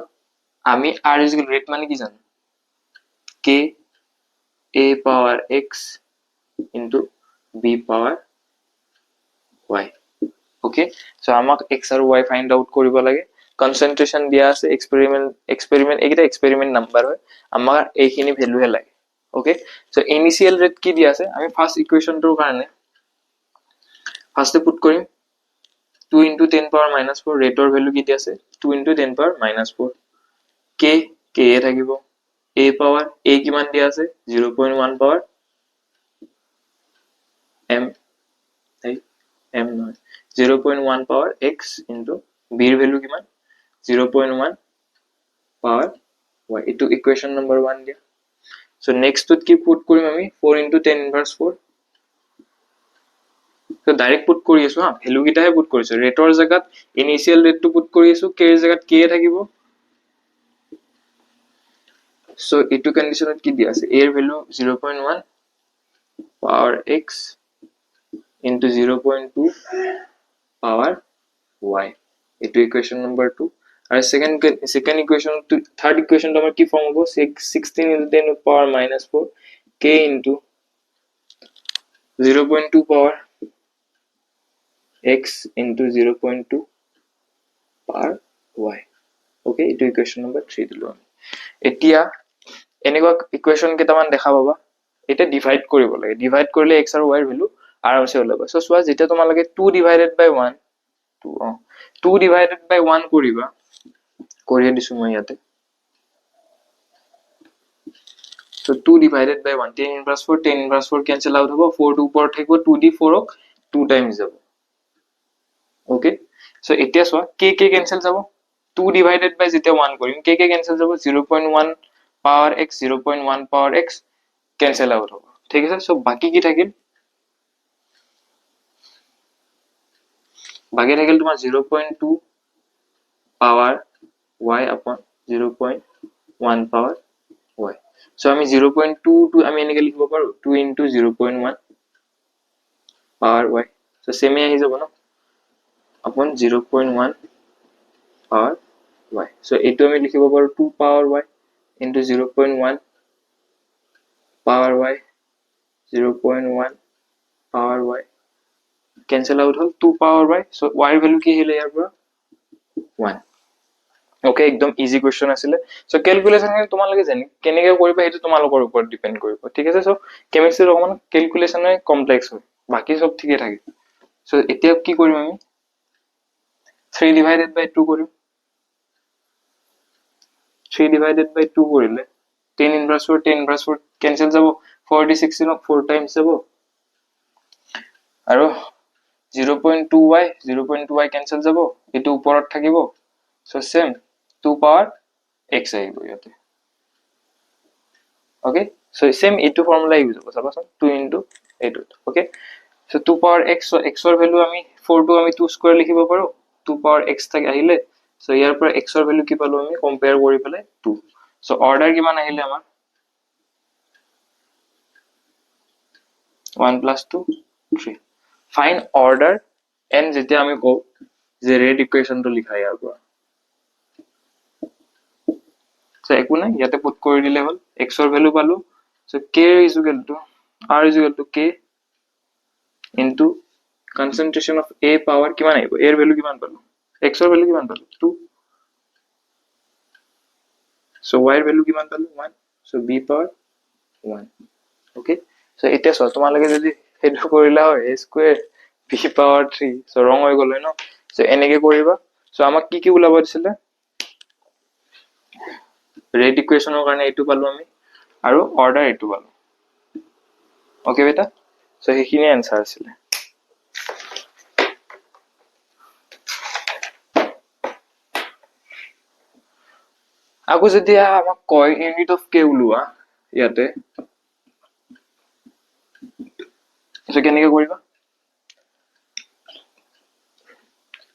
আমি r is equal ৰেট মানে কি জানো k a power x into b power y okay so আমাক x আৰু y find out কৰিব লাগে কনসেন্ট্ৰেশন দিয়া আছে, এক্সপেৰিমেন্ট এইকেইটা এক্সপেৰিমেন্ট নাম্বাৰ হয়, আমাৰ এইখিনি ভ্যালুহে লাগে। ওকে, সো ইনিশিয়াল ৰেট কি দিয়া আছে, আমি ফাৰ্স্ট ইকুৱেশনটোৰ কাৰণে ফাৰ্স্টে পুট কৰিম 2 into 10 power minus 4 ৰেটৰ ভ্যালু কি দিয়া আছে 2 into 10 power minus 4 k এ থাকিব, a power a কিমান দিয়া আছে 0.1 power m m নহয় 0.1 power x into b এর ভ্যালু কিমান 0.1 power y, এটো ইকুৱেশন নম্বৰ 1 দিয়া। সো নেক্সট টুত কি পুট কৰিম আমি 4 into 10 inverse 4, তো ডাইৰেক্ট পুট কৰি আছো হা, ভ্যালু কিটাহে পুট কৰিছো, ৰেটৰ জায়গাত ইনিশিয়াল ৰেটটো পুট কৰি আছো, k এর জায়গাত k থাকিব। সো এটো কন্ডিশনত কি দিয়া আছে, a এর value 0.1 power x into 0.2 power y, এটো ইকুৱেশন নম্বৰ 2। আৰু সেকেন্ড ইকুৱেশন থাৰ্ড ইকুৱেশনটো আমাৰ কি ফৰ্ম হ'ব 16 into 10 power minus 4 k into 0.2 power x into 0.2 power y। Okay, এটো ইকুৱেশন নম্বৰ 3 দিলো আমি। এতিয়া এনেকুৱা ইকুৱেশন কেইটামান দেখা পাবা, এটা ডিভাইড কৰিব লাগে, ডিভাইড কৰিলে x আৰু y এৰ ভ্যালু আৰামসে ওলাব। সো চোৱা যেতিয়া তোমালোকে 2 divided by 1 2 divided by 1 কৰিবা, কৰিয়ে দিছো মই ইয়াতে। So 2 divided by 1 10 inverse 4 10 inverse 4 cancel out হবো, 4 2 উপৰত থাকিব 2d4 ক 2 times যাব। ওকে, সো এতিয়া চোৱা k cancel যাব, 2 divided by যেতিয়া 1 কৰিম k cancel যাব, 0.1 power x 0.1 power x cancel out হবো, ঠিক আছে। সো বাকি কি থাকিল, বাকি থাকিল তোমাৰ 0.2 power y upon 0.1 power y। So আমি 0.2 আমি এনেকে লিখিব পাৰো 2 into 0.1 power y, সো সেমে আহি যাব ন upon 0.1 power y। সো এটো আমি লিখিব পাৰো 2 power y into 0.1 power y 0.1 power y cancel out হল 2 power y। সো y এর ভ্যালু কি হলো ইয়াৰ পৰা 1। ওকে, একদম ইজি কোৱেশ্চন আছিলে। সো ক্যালকুলেশন তোমালোকে জানি কেনেকৈ কৰিবা সেইটো তোমালোকৰ ওপৰত ডিপেন্ড কৰিব, ঠিক আছে। সো কেমিষ্ট্ৰি অকমান ক্যালকুলেশনে কমপ্লেক্স হয়, বাকি সব ঠিকে থাকে। সো এতিয়া কি কৰিম আমি 3 divided by 2 কৰিম, 3 divided by 2 কৰিলে 10 inverse 4 10 inverse 4 cancel যাব, 46 নক 4 times যাব, আৰু 0.2y cancel যাব, এটো ওপৰত থাকিব। সো সেম 2 power x আহিব ইয়াতে। ওকে, সো সেম এটো ফৰ্মুলা ইউজ হ'ব, চাবাচোন 2 into 8। Okay, so 2 power x, so x এর ভ্যালু আমি 4 টো আমি 2 স্কয়ার লিখিব পাৰো, 2 power x থাকে আহিলে। সো ইয়াৰ পৰা x এৰ ভ্যালু কি পালো আমি কম্পেয়াৰ কৰি পেলাই 2। সো অৰ্ডাৰ কিমান আহিলে আমাৰ 1 plus 2 3। ফাইন অৰ্ডাৰ n যেতিয়া আমি কও যে ৰেট ইকুৱেশনটো লিখা ইয়াৰ পৰা। সো একো নাই, ইয়াতে পুট কৰি দিলে হল, x এর ভ্যালু পালো। So k is equal to r is equal to k into concentration of a power কিমান আহিব, a এর ভ্যালু কিমান পালো, x এর ভ্যালু কিমান পালো 2, সো y এর ভ্যালু কিমান পালো 1, so b power 1। Okay, so এতিয়া সো তোমালোকে যদি হেডু কৰিলা হয় a square b power 3, so ৰং হৈ গল হয় ন। সো এনেকে কৰিবা। সো আমাক কি কি ওলাব দিছিলে, ৰেট ইকুৱেশনৰ কাৰণে এটো পালো আমি, আৰু অৰ্ডাৰ এটো পালো। ওকে বেটা, সো সেইখিনি আনসাৰ আছিলে। আকৌ যেতিয়া আমাক কয় ইউনিট অফ কে ওলোৱা ইয়াতে, সো কেনেকে কৰিবা,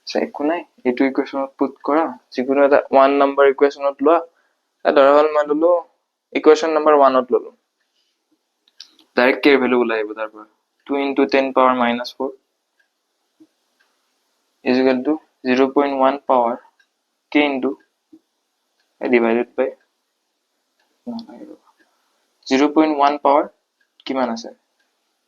সো একো নাই, এইটো ইকুৱেশনত পুট কৰা, যিকোনো এটা 1 নম্বৰ ইকুৱেশনত লোৱা। ধৰা হল মই ললো ইকুৱেশন নম্বৰ 1 ত ললো, ডাইৰেক্ট কে ভ্যালু ওলাই আহিব তাৰ পৰা 2 into 10 power minus 4 is equal to 0.1 power k into divided by 0.1 power কিমান আছে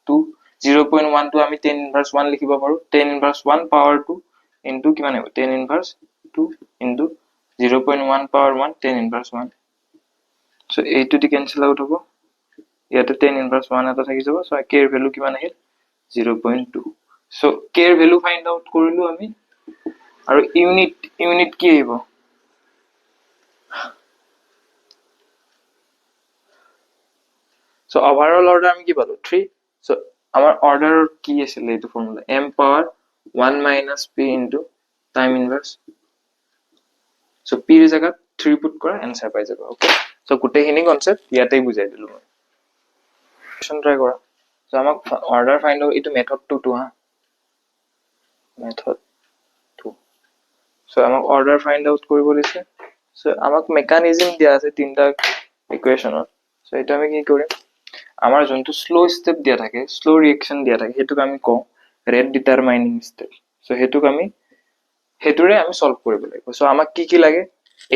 2, 0.1 টো আমি 10 inverse 1 লিখিব পাৰো, 10 inverse 1 power 2 into কিমান আহিব 10 inverse 2 into 0.1 power 1 10 inverse 1 so এইটো দি cancel out হ'ব ইয়াতে 10 inverse 1 এটা থাকি যাব so k এর ভ্যালু কিমান আহিল 0.2 so k এর ভ্যালু ফাইন্ড আউট কৰিলো আমি আৰু ইউনিট কি আহিব so overall order আমি কি পালো 3 so আমাৰ order কি আছিল এইটো formula m power 1 minus p into time inverse so p এর জায়গা 3 পুট কৰা आंसर পাই যাব ওকে so গুটেখিনি কনসেপ্ট ইয়াতেই বুজাই দিলো মই কোৱেশ্চন ট্ৰাই কৰা so আমাক অৰ্ডাৰ ফাইন্ড আউট এইটো মেথড 2 হা মেথড 2 so আমাক অৰ্ডাৰ ফাইন্ড আউট কৰিব দিছে so আমাক মেকানিজম দিয়া আছে তিনটা ইকুৱেচনত so এটা আমি কি কৰিম আমাৰ যোনটো স্লো স্টেপ দিয়া থাকে স্লো ৰিঅ্যাকশন দিয়া থাকে হেতুক আমি কওঁ rate determining step so Hetuk আমি হেতুৰে আমি সলভ কৰিব লাগিব so আমাক কি লাগে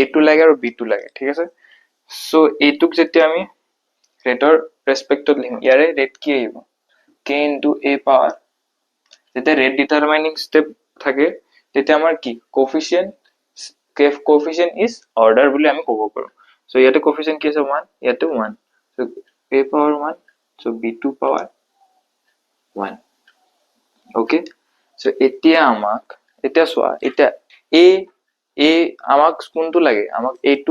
a2 লাগে আৰু b2 লাগে ঠিক আছে so এইটুক যেতিয়া আমি ৰেটৰ ৰেসপেক্টত লিখিম ইয়াৰে ৰেট কি আহিব k into a power যেতিয়া ৰেট ডিটাৰমাইনিং স্টেপ থাকে তেতিয়া আমাৰ কি কোএফিচিয়েন্ট ইজ অৰ্ডাৰ বুলি আমি ক'ব পাৰো so ইয়াতে কোএফিচিয়েন্ট কি আছে 1 ইয়াতে 1 so a power 1 so b2 power 1 okay so এতিয়া সোয়া এটা a আমাক কোনটো লাগে আমাক a2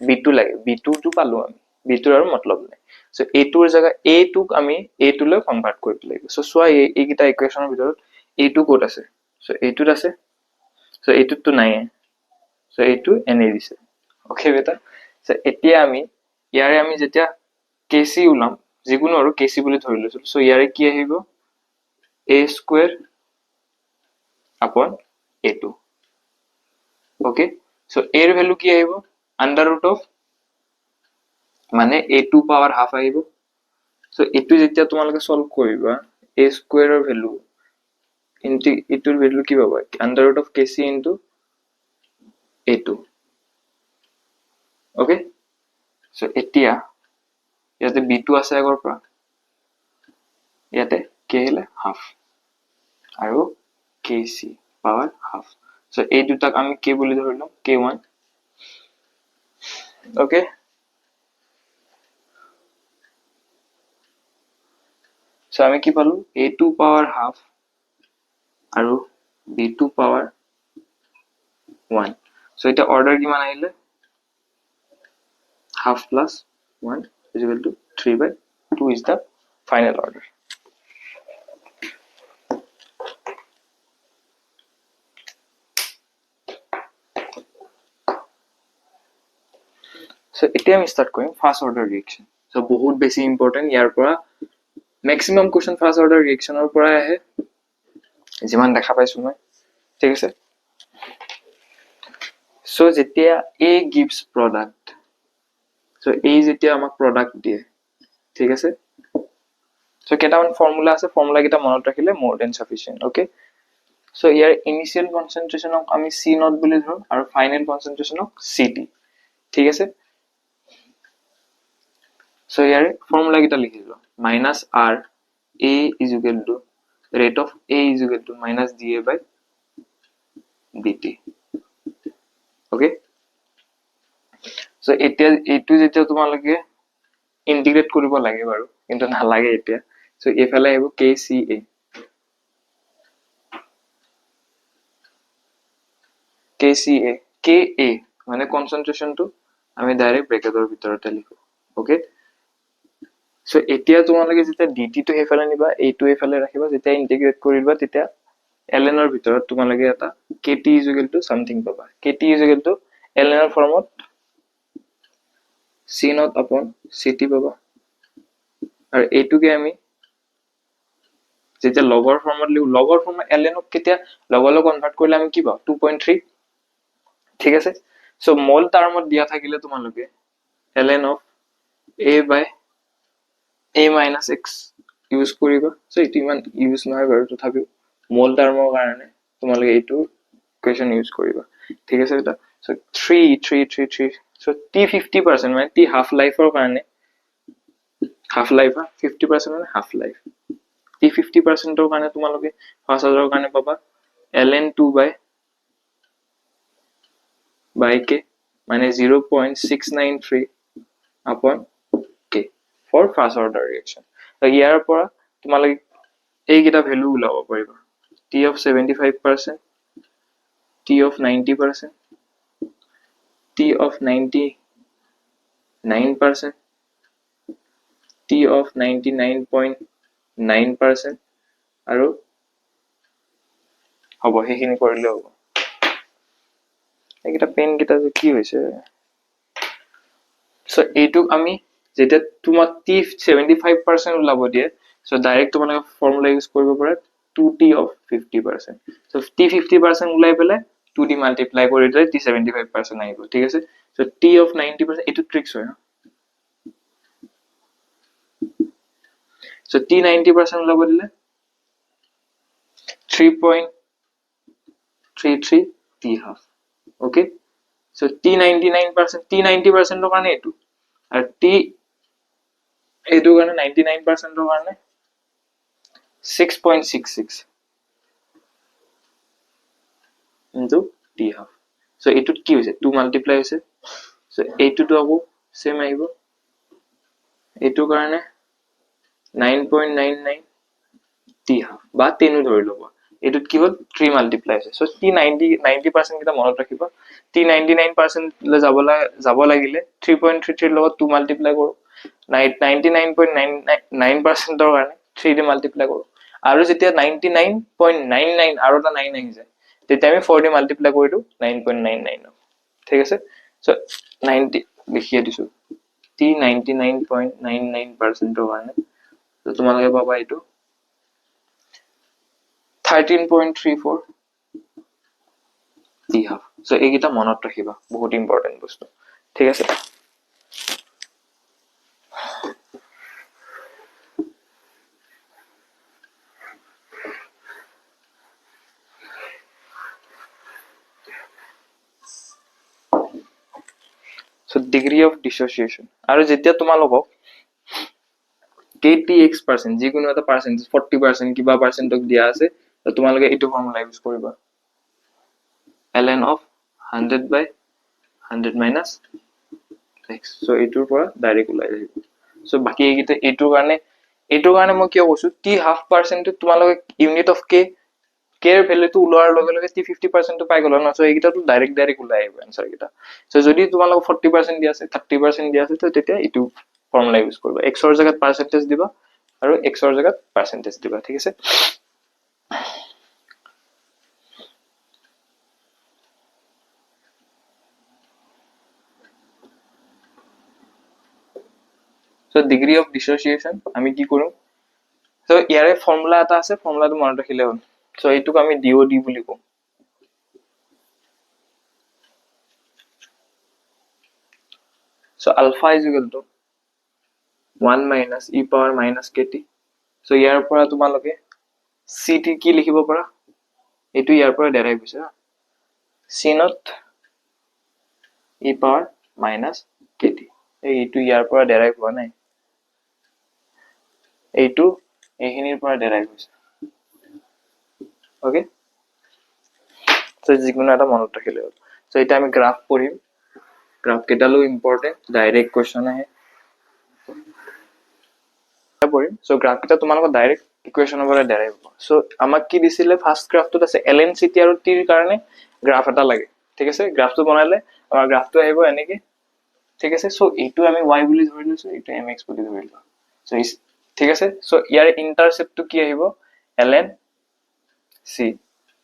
b2 লাগে b2 টো পালো আমি b2 আৰু মতলব নাই so a2 এৰ জায়গা a2 আমি a2 লৈ কনভাৰ্ট কৰিব লাগিব so সোয়া এই কিটা ইকুৱেচনৰ ভিতৰত a2 কোড আছে so a2 আছে so a2 তো নাই so a2 এনে দিছে okay বেটা so এতিয়া আমি ইয়াৰে আমি যেতিয়া kc উলাম যিকোনো আৰু kc বুলি ধৰি লৈছো so ইয়াৰে কি আহিব a square upon a2 okay so a এর ভ্যালু কি আহিব under root of মানে a2 power half আহিব so এটু যেতিয়া তোমালোকে সলভ কৰিবা a square এৰ ভ্যালু into এটুৰ ভ্যালু কি পাবা under root of kc into a2 okay so এতিয়া ইয়াতে b2 আছে আগৰ পৰা ইয়াতে k হলে half আৰু kc power half so এই দুটাক আমি k বুলি ধৰিলো k1 okay so আমি কি পালো a2 power half আৰু b2 power 1 so এটা অর্ডার কিমান আহিলে half plus 1 is equal to 3/2 is the final order so এতিয়া আমি স্টার্ট কৰিম ফাৰ্স্ট অৰ্ডাৰ ৰিঅ্যাকশন so বহুত বেছি ইম্পৰ্টেন্ট ইয়াৰ পৰা ম্যাক্সিমাম কোৱেশ্চন ফাৰ্স্ট অৰ্ডাৰ ৰিঅ্যাকশনৰ পৰা আহে যিমান দেখা পাইছো মই ঠিক আছে so যেতিয়া a gives product so a যেতিয়া আমাক product দিয়ে ঠিক আছে so কেটামান ফর্মুলা আছে ফর্মুলা কিটা মনত ৰাখিলে more than sufficient okay so ইয়াৰ ইনিশিয়াল কনসেন্ট্ৰেশন আমি c নট বুলি ধৰো আৰু ফাইনাল কনসেন্ট্ৰেশন ct ঠিক আছে so ইয়াৰ ফর্মুলা কিটা লিখিলো minus r a is equal to rate of a is equal to minus dA by dt okay so এতিয়া এইটো যেতিয়া তোমালোকে ইন্টিগ্ৰেট কৰিব লাগে বাৰু কিন্তু না লাগে এতিয়া so এফালে আহিব kca ka মানে কনসেন্ট্রেশন টু আমি ডাইরেক্ট ব্ৰ্যাকেটৰ ভিতৰতে লিখো okay so এতিয়া তোমালোকে যেতিয়া dt টো হেফালে নিবা a2 হেফালে ৰাখিবা যেতিয়া ইন্টিগ্ৰেট কৰিবা তেতিয়া ln ৰ ভিতৰত তোমালোকে এটা kt is equal to something পাবা kt is equal to ln ৰ ফৰ্মত c naught upon ct পাবা আৰু a2 কে আমি যেতিয়া লগৰ ফৰ্মত লিখো লগৰ ফৰ্মত ln ক কেতিয়া লগলৈ কনভাৰ্ট কৰিলে আমি কি পাও 2.3 ঠিক আছে সো মোল টার্মত দিয়া থাকিলে তোমালোকে ln of a by a minus x use কৰিবা সো ইটো ইমান ইউজ নহয় বাৰু তথাপিও মোল টাৰ্মৰ কাৰণে তোমালোকে এইটো ইকুৱেচন ইউজ কৰিবা ঠিক আছে এটা সো 3 সো t 50% মানে t হাফ লাইফৰ কাৰণে হাফ লাইফ 50% মানে হাফ লাইফ t 50% ৰ কাৰণে তোমালোকে ফাৰ্স্ট অৰ্ডাৰৰ কাৰণে পাবা ln 2 by by k মানে 0.693 upon k for first order reaction. তো ইয়াৰ পৰা তোমালোকে এইকেইটা ভ্যালু ওলাব পাৰিবা t of 75%, t of 90%, t of 99%, t of 99.9% আৰু হ'ব সেইখিনি কৰিলে হ'ব এইকেইটা পেন কেইটা যে কি হৈছে সো এইটো আমি যেটা তোমাক t 75% ওলাব দিয়ে সো ডাইৰেক্ট তোমালোকে ফৰ্মুলা ইউজ কৰিব পাৰা 2t of 50%. সো t 50% ওলাই পেলে 2d মাল্টিপ্লাই কৰি দিলে t 75% আহিব ঠিক আছে সো t of 90% এইটো ট্ৰিক্স হয় সো t 90% ওলাব দিলে 3.33 t half. Okay, so t 99% t 90% ৰ কাৰণে এইটো আৰু t এইটো কাৰণে 99% ৰ কাৰণে 6.66 into t half. So এইটোত কি হৈছে 2 মাল্টিপ্লাই হৈছে so এইটোটো আকৌ সেম আহিব এইটো কাৰণে 9.99 t half বা 10 ধৰি লব এইটোত কি হল 3 মাল্টিপ্লাই হৈছে so t 90% কিটা মনত ৰাখিবা t 99% লৈ যাব লাগিলে 3.33 লগত 2 মাল্টিপ্লাই কৰো 99.99% ৰ কাৰণে 3 দি মাল্টিপ্লাই কৰো আৰু যেতিয়া 99.99 আৰু এটা 9 আহি যায় তেতিয়া আমি 4 দি মাল্টিপ্লাই কৰি দিও 9.99 ঠিক আছে সো 90 লিখিয়ে দিছো t 99.99% ৰ কাৰণে তো তোমালোকে পাবা এইটো 13.34 t half so এইকেইটা মনত ৰাখিবা বহুত ইম্পৰ্টেন্ট বস্তু ঠিক আছে so degree of dissociation আৰু যেতিয়া তোমালোকক ktx% যিকোনো এটা পাৰ্সেন্টেজ 40% কিবা পাৰ্সেন্টক দিয়া আছে তো তোমালোকে এইটো ফৰ্মুলা ইউজ কৰিবা ln of 100 by 100 minus x so এইটোৰ পৰা ডাইৰেক্ট ওলাই আহিব so বাকি এইকেইটা এইটোৰ কাৰণে মই কি কৈছো t half% টো তোমালোকে ইউনিট অফ k k এর ভ্যালুটো ওলোৱাৰ লগে লগে t 50% টো পাই গলা না so এইকেইটা তো ডাইৰেক্ট ওলাই আহিব आंसर কেইটা so যদি তোমালোক 40% দিয়া আছে 30% দিয়া আছে তো তেতিয়া এইটো ফর্মুলা ইউজ কৰিবা x ৰ জায়গাত পাৰ্সেন্টেজ দিবা আৰু x ৰ জায়গাত পাৰ্সেন্টেজ দিবা ঠিক আছে so degree of dissociation আমি কি কৰিম so ইয়াৰে ফৰ্মুলা এটা আছে ফৰ্মুলাটো মনত ৰাখিলে হ'ল so এইটোক আমি DOD বুলি কম so alpha is equal to 1 minus e power minus kt so ইয়াৰ পৰা তোমালোকে ct কি লিখিব পাৰা এটো ইয়াৰ পৰা ডেৰাইভ হৈছে c not e power minus kt এইটো ইয়াৰ পৰা ডেৰাইভ হোৱা নাই এইটো এইখিনিৰ পৰা ডেৰাইভ হৈছে ওকে so যিকোনো এটা মনত ৰাখিলে হ'ল so এটা আমি গ্ৰাফ পঢ়িম গ্ৰাফ কেটালো ইম্পৰ্টেন্ট ডাইৰেক্ট কোৱেশ্চন আহে পঢ়িম so গ্ৰাফ কেটা তোমালোকৰ ডাইৰেক্ট ইকুৱেশনৰ পৰা ডেৰাইভ হ'ব so আমাক কি দিছিলে ফাৰ্স্ট গ্ৰাফটোত আছে ln ct আৰু t ৰ কাৰণে গ্ৰাফ এটা লাগে ঠিক আছে গ্ৰাফটো বনালে আমাৰ গ্ৰাফটো আহিব এনেকে ঠিক আছে so এইটো আমি y বুলি ধৰি লৈছো এইটো mx বুলি ধৰি লৈছো so ঠিক আছে so ইয়াৰ ইন্টাৰসেপ্টটো কি আহিব ln c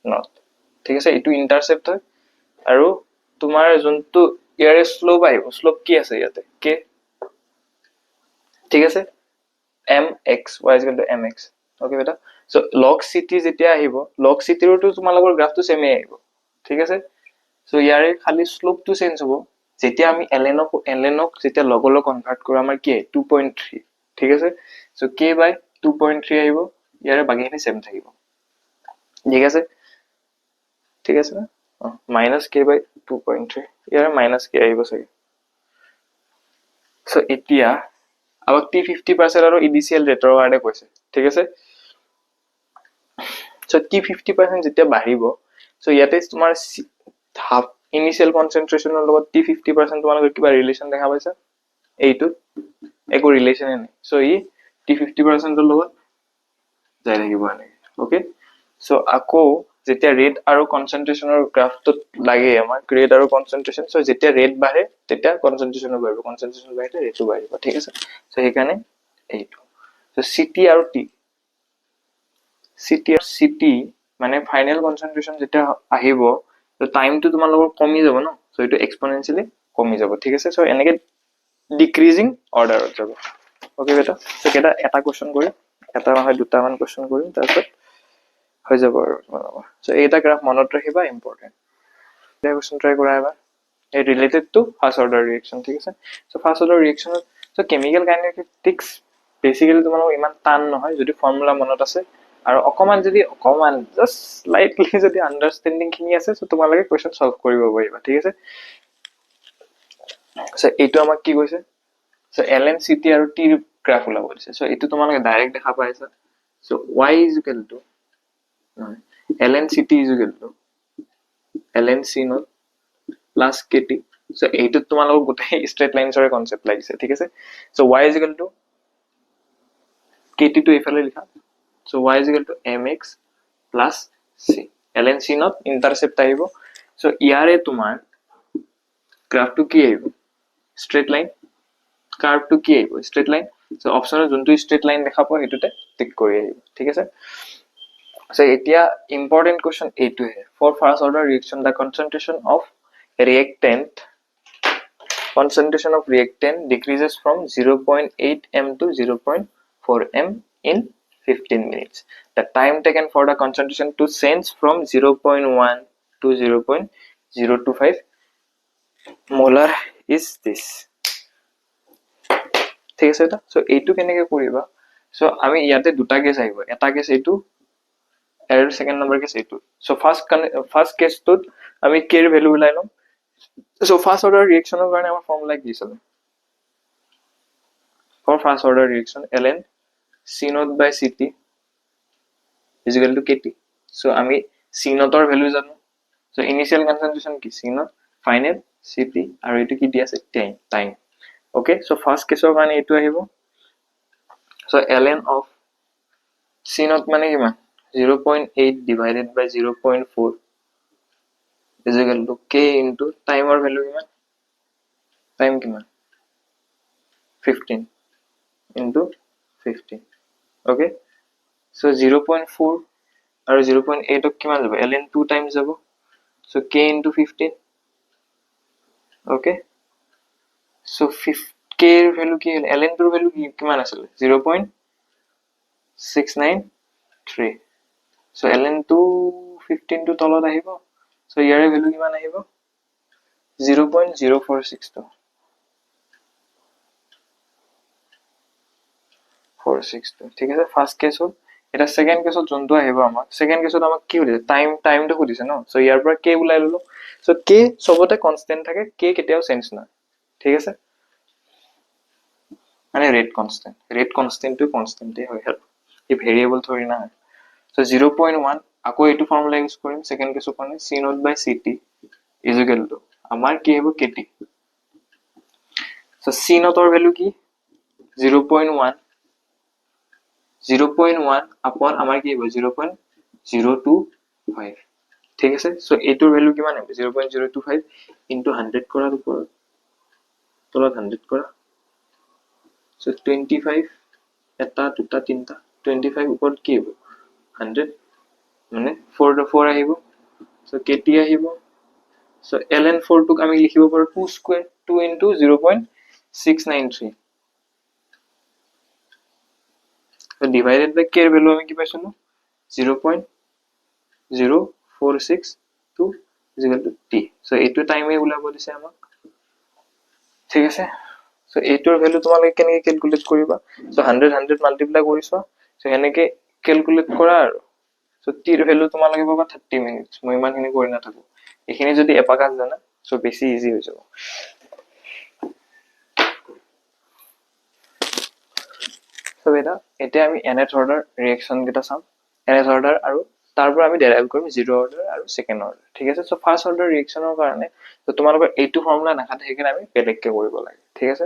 not ঠিক আছে এইটো ইন্টাৰসেপ্ট হয় আৰু তোমাৰ যোনটো ইয়াৰে স্লোপ আহিব স্লোপ কি আছে ইয়াতে k ঠিক আছে mx y is equal to mx okay beta so log ct যেতিয়া আহিব log ct ৰো তোমালোকৰ গ্ৰাফটো সেমে আহিব ঠিক আছে so ইয়াৰে খালি স্লোপটো চেঞ্জ হ'ব যেতিয়া আমি ln ক যেতিয়া লগ কনভাৰ্ট কৰো আমাৰ কি 2.3 ঠিক আছে so k by 2.3 আহিব ইয়াৰে বাকিখিনি সেম থাকিব ঠিক আছে না minus k by 2.3 ইয়াৰে minus k আহিব সৰি so এতিয়া আমাক t 50% আৰু ইনিশিয়াল ৰেটৰ কাৰণে কৈছে ঠিক আছে so t 50% যেতিয়া বাঢ়িব so ইয়াতে তোমাৰ হাফ ইনিশিয়াল কনসেন্ট্ৰেচনৰ লগত T50% তোমালোকে কিবা ৰিলেশ্যন দেখা পাইছা এইটো একো ৰিলেশ্যনে নাই সো ই T50% ৰ লগত যাই থাকিব এনেকে ওকে সো আকৌ যেতিয়া ৰেট আৰু কনসেন্ট্ৰেচনৰ গ্ৰাফটোত লাগে আমাৰ ৰেট আৰু কনসেন্ট্ৰেচন সো যেতিয়া ৰেট বাঢ়ে তেতিয়া কনসেন্ট্ৰেচনো বাঢ়িব কনসেন্ট্ৰেচন বাঢ়িলে ৰেটটো বাঢ়িব ঠিক আছে সো সেইকাৰণে এইটো সো CT আৰু T CT মানে ফাইনেল কনসেন্ট্ৰেচন যেতিয়া আহিব তো টাইমটো তোমালোকৰ কমি যাব ন সো এইটো এক্সপোনেনশিয়ালি কমি যাব ঠিক আছে সো এনেকে ডিক্ৰিজিং অৰ্ডাৰত যাব ওকে বেটা সো কেটা এটা কোৱেশ্চন কৰি এটা নহয় দুটা মান কোৱেশ্চন কৰিম তাৰপিছত হৈ যাব আৰু তোমালোকৰ সো এইটা গ্ৰাফ মনত ৰাখিবা ইম্পৰ্টেন্ট এটা কোৱেশ্চন ট্ৰাই কৰা এবাৰ এই related to first order reaction ঠিক আছে so first order reaction so chemical kinetics basically তোমালোকৰ ইমান টান নহয় যদি ফৰ্মুলা মনত আছে আৰু অকমান যদি অকমান জাস্ট স্লাইটলি যদি আন্ডাৰষ্টেণ্ডিং খিনি আছে সো তোমালোকে কোৱেশ্চন সলভ কৰিব পাৰিবা ঠিক আছে সো এইটো আমাক কি কৈছে সো ln ct আৰু t গ্ৰাফ ওলাব দিছে সো এইটো তোমালোকে ডাইৰেক্ট দেখা পাইছা so y is equal to ln ct is equal to ln c naught plus kt so এইটো তোমালোকৰ গোটেই স্ট্ৰেট লাইনছৰ কনসেপ্ট লাগিছে ঠিক আছে so y is equal to kt টো ইফালে লিখা so y is equal to mx plus c ln c naught intercept আহিব so ইয়াৰে তোমাৰ গ্ৰাফটো কি আহিব স্ট্ৰেট লাইন কাৰ্ভটো কি আহিব স্ট্ৰেট লাইন সো অপশনৰ যোনটো স্ট্ৰেট লাইন দেখা পাও হেতুতে টিক কৰি আহিব ঠিক আছে সো এতিয়া ইম্পৰ্টেন্ট কোৱেশ্চন এইটো হে for first order reaction the concentration of reactant decreases from 0.8 m to 0.4 m in 15 minutes the time taken for the concentration to change from 0.1 to 0.025 molar is this ঠিক আছে এটা so এইটো কেনেকৈ কৰিবা so আমি ইয়াতে দুটা কেস আহিব এটা কেস এইটো আৰু সেকেন্ড নম্বৰ কেস এইটো সো ফাৰ্স্ট কেসটোত আমি k এৰ ভ্যালু উলাই লম সো ফাৰ্স্ট অৰ্ডাৰ ৰিঅ্যাকশনৰ কাৰণে আমাৰ ফৰ্মুলা কি আছিল for first order reaction ln c naught by ct is equal to kt so আমি c naught ৰ ভ্যালু জানো সো ইনিশিয়াল কনসেন্ট্ৰেচন কি c naught ফাইনেল ct আৰু এটো কি দি আছে time okay so first case of কাৰণে এটো আহিব so ln of c naught মানে কিমান 0.8 divided by 0.4 is equal to k into time or value কিমান time কিমান 15 into 15 okay so 0.4 আৰু 0.8 ক কিমান যাব ln 2 times যাব so k into 15 okay so 5 k এর ভ্যালু কি ln 2 এর ভ্যালু কি কিমান আছিল 0.693 so ln 2 15 to তলত আহিব so ইয়াৰে ভ্যালু কিমান আহিব 0.0462 ঠিক আছে ফার্স্ট কেস হল এটা সেকেন্ড কেসত যোনটো আহিব আমাক সেকেন্ড কেসত আমাক কি হলিছে টাইমটো খুদিছে ন সো ইয়াৰ পৰা k উলাই ললো সো k সবতে কনস্ট্যান্ট থাকে k কেতিয়াও চেঞ্জ না ঠিক আছে মানে রেট কনস্ট্যান্ট টু কনস্ট্যান্টই হয় আৰু এই ভেৰিয়েবল থৰি না সো 0.1 আকৌ এইটো ফৰ্মুলা ইউজ কৰিম সেকেন্ড কেসৰ কাৰণে c naught by ct is equal to আমাৰ কি হ'ব kt সো c naught ৰ ভ্যালু কি 0.1 upon আমাৰ কি হ'ব 0.025 ঠিক আছে সো এইটোৰ ভ্যালু কিমান হ'ব 0.025 into 100 কৰাৰ ওপৰত তলত 100 কৰা সো 25 এটা দুটা তিনটা 25 ওপৰত কি হ'ব 100 মানে 4 আহিব সো kt আহিব সো ln 4 টোক আমি লিখিব পাৰো 2 square 2 into 0.693 so divided by k এর ভ্যালু আমি কি পাইছিলো 0.0462 is equal to t so এইটো টাইমে উলাব দিছে আমাক ঠিক আছে so এইটোৰ ভ্যালু তোমালোকে কেনেকৈ ক্যালকুলেট কৰিবা so 100 মাল্টিপ্লাই কৰিছো so এনেকৈ ক্যালকুলেট কৰা আৰু so t এৰ ভ্যালু তোমালোকে পাবা 30 মিনিটস মই ইমানখিনি কৰি না থাকো এখিনি যদি এপাকাস জানা so বেছি ইজি হৈ যাব so এটা আমি nth অৰ্ডাৰ ৰিঅ্যাকশন কেটা চাম nth অৰ্ডাৰ আৰু তাৰ পৰা আমি ডেৰাইভ কৰিম জিৰ' অৰ্ডাৰ আৰু ছেকেণ্ড অৰ্ডাৰ, ঠিক আছে। চ' ফাৰ্ষ্ট অৰ্ডাৰ ৰিয়েকশ্যনৰ কাৰণে ত' তোমালোকৰ এইটো ফৰ্মুলা নাখাতে সেইকাৰণে আমি বেলেগকে কৰিব লাগে, ঠিক আছে।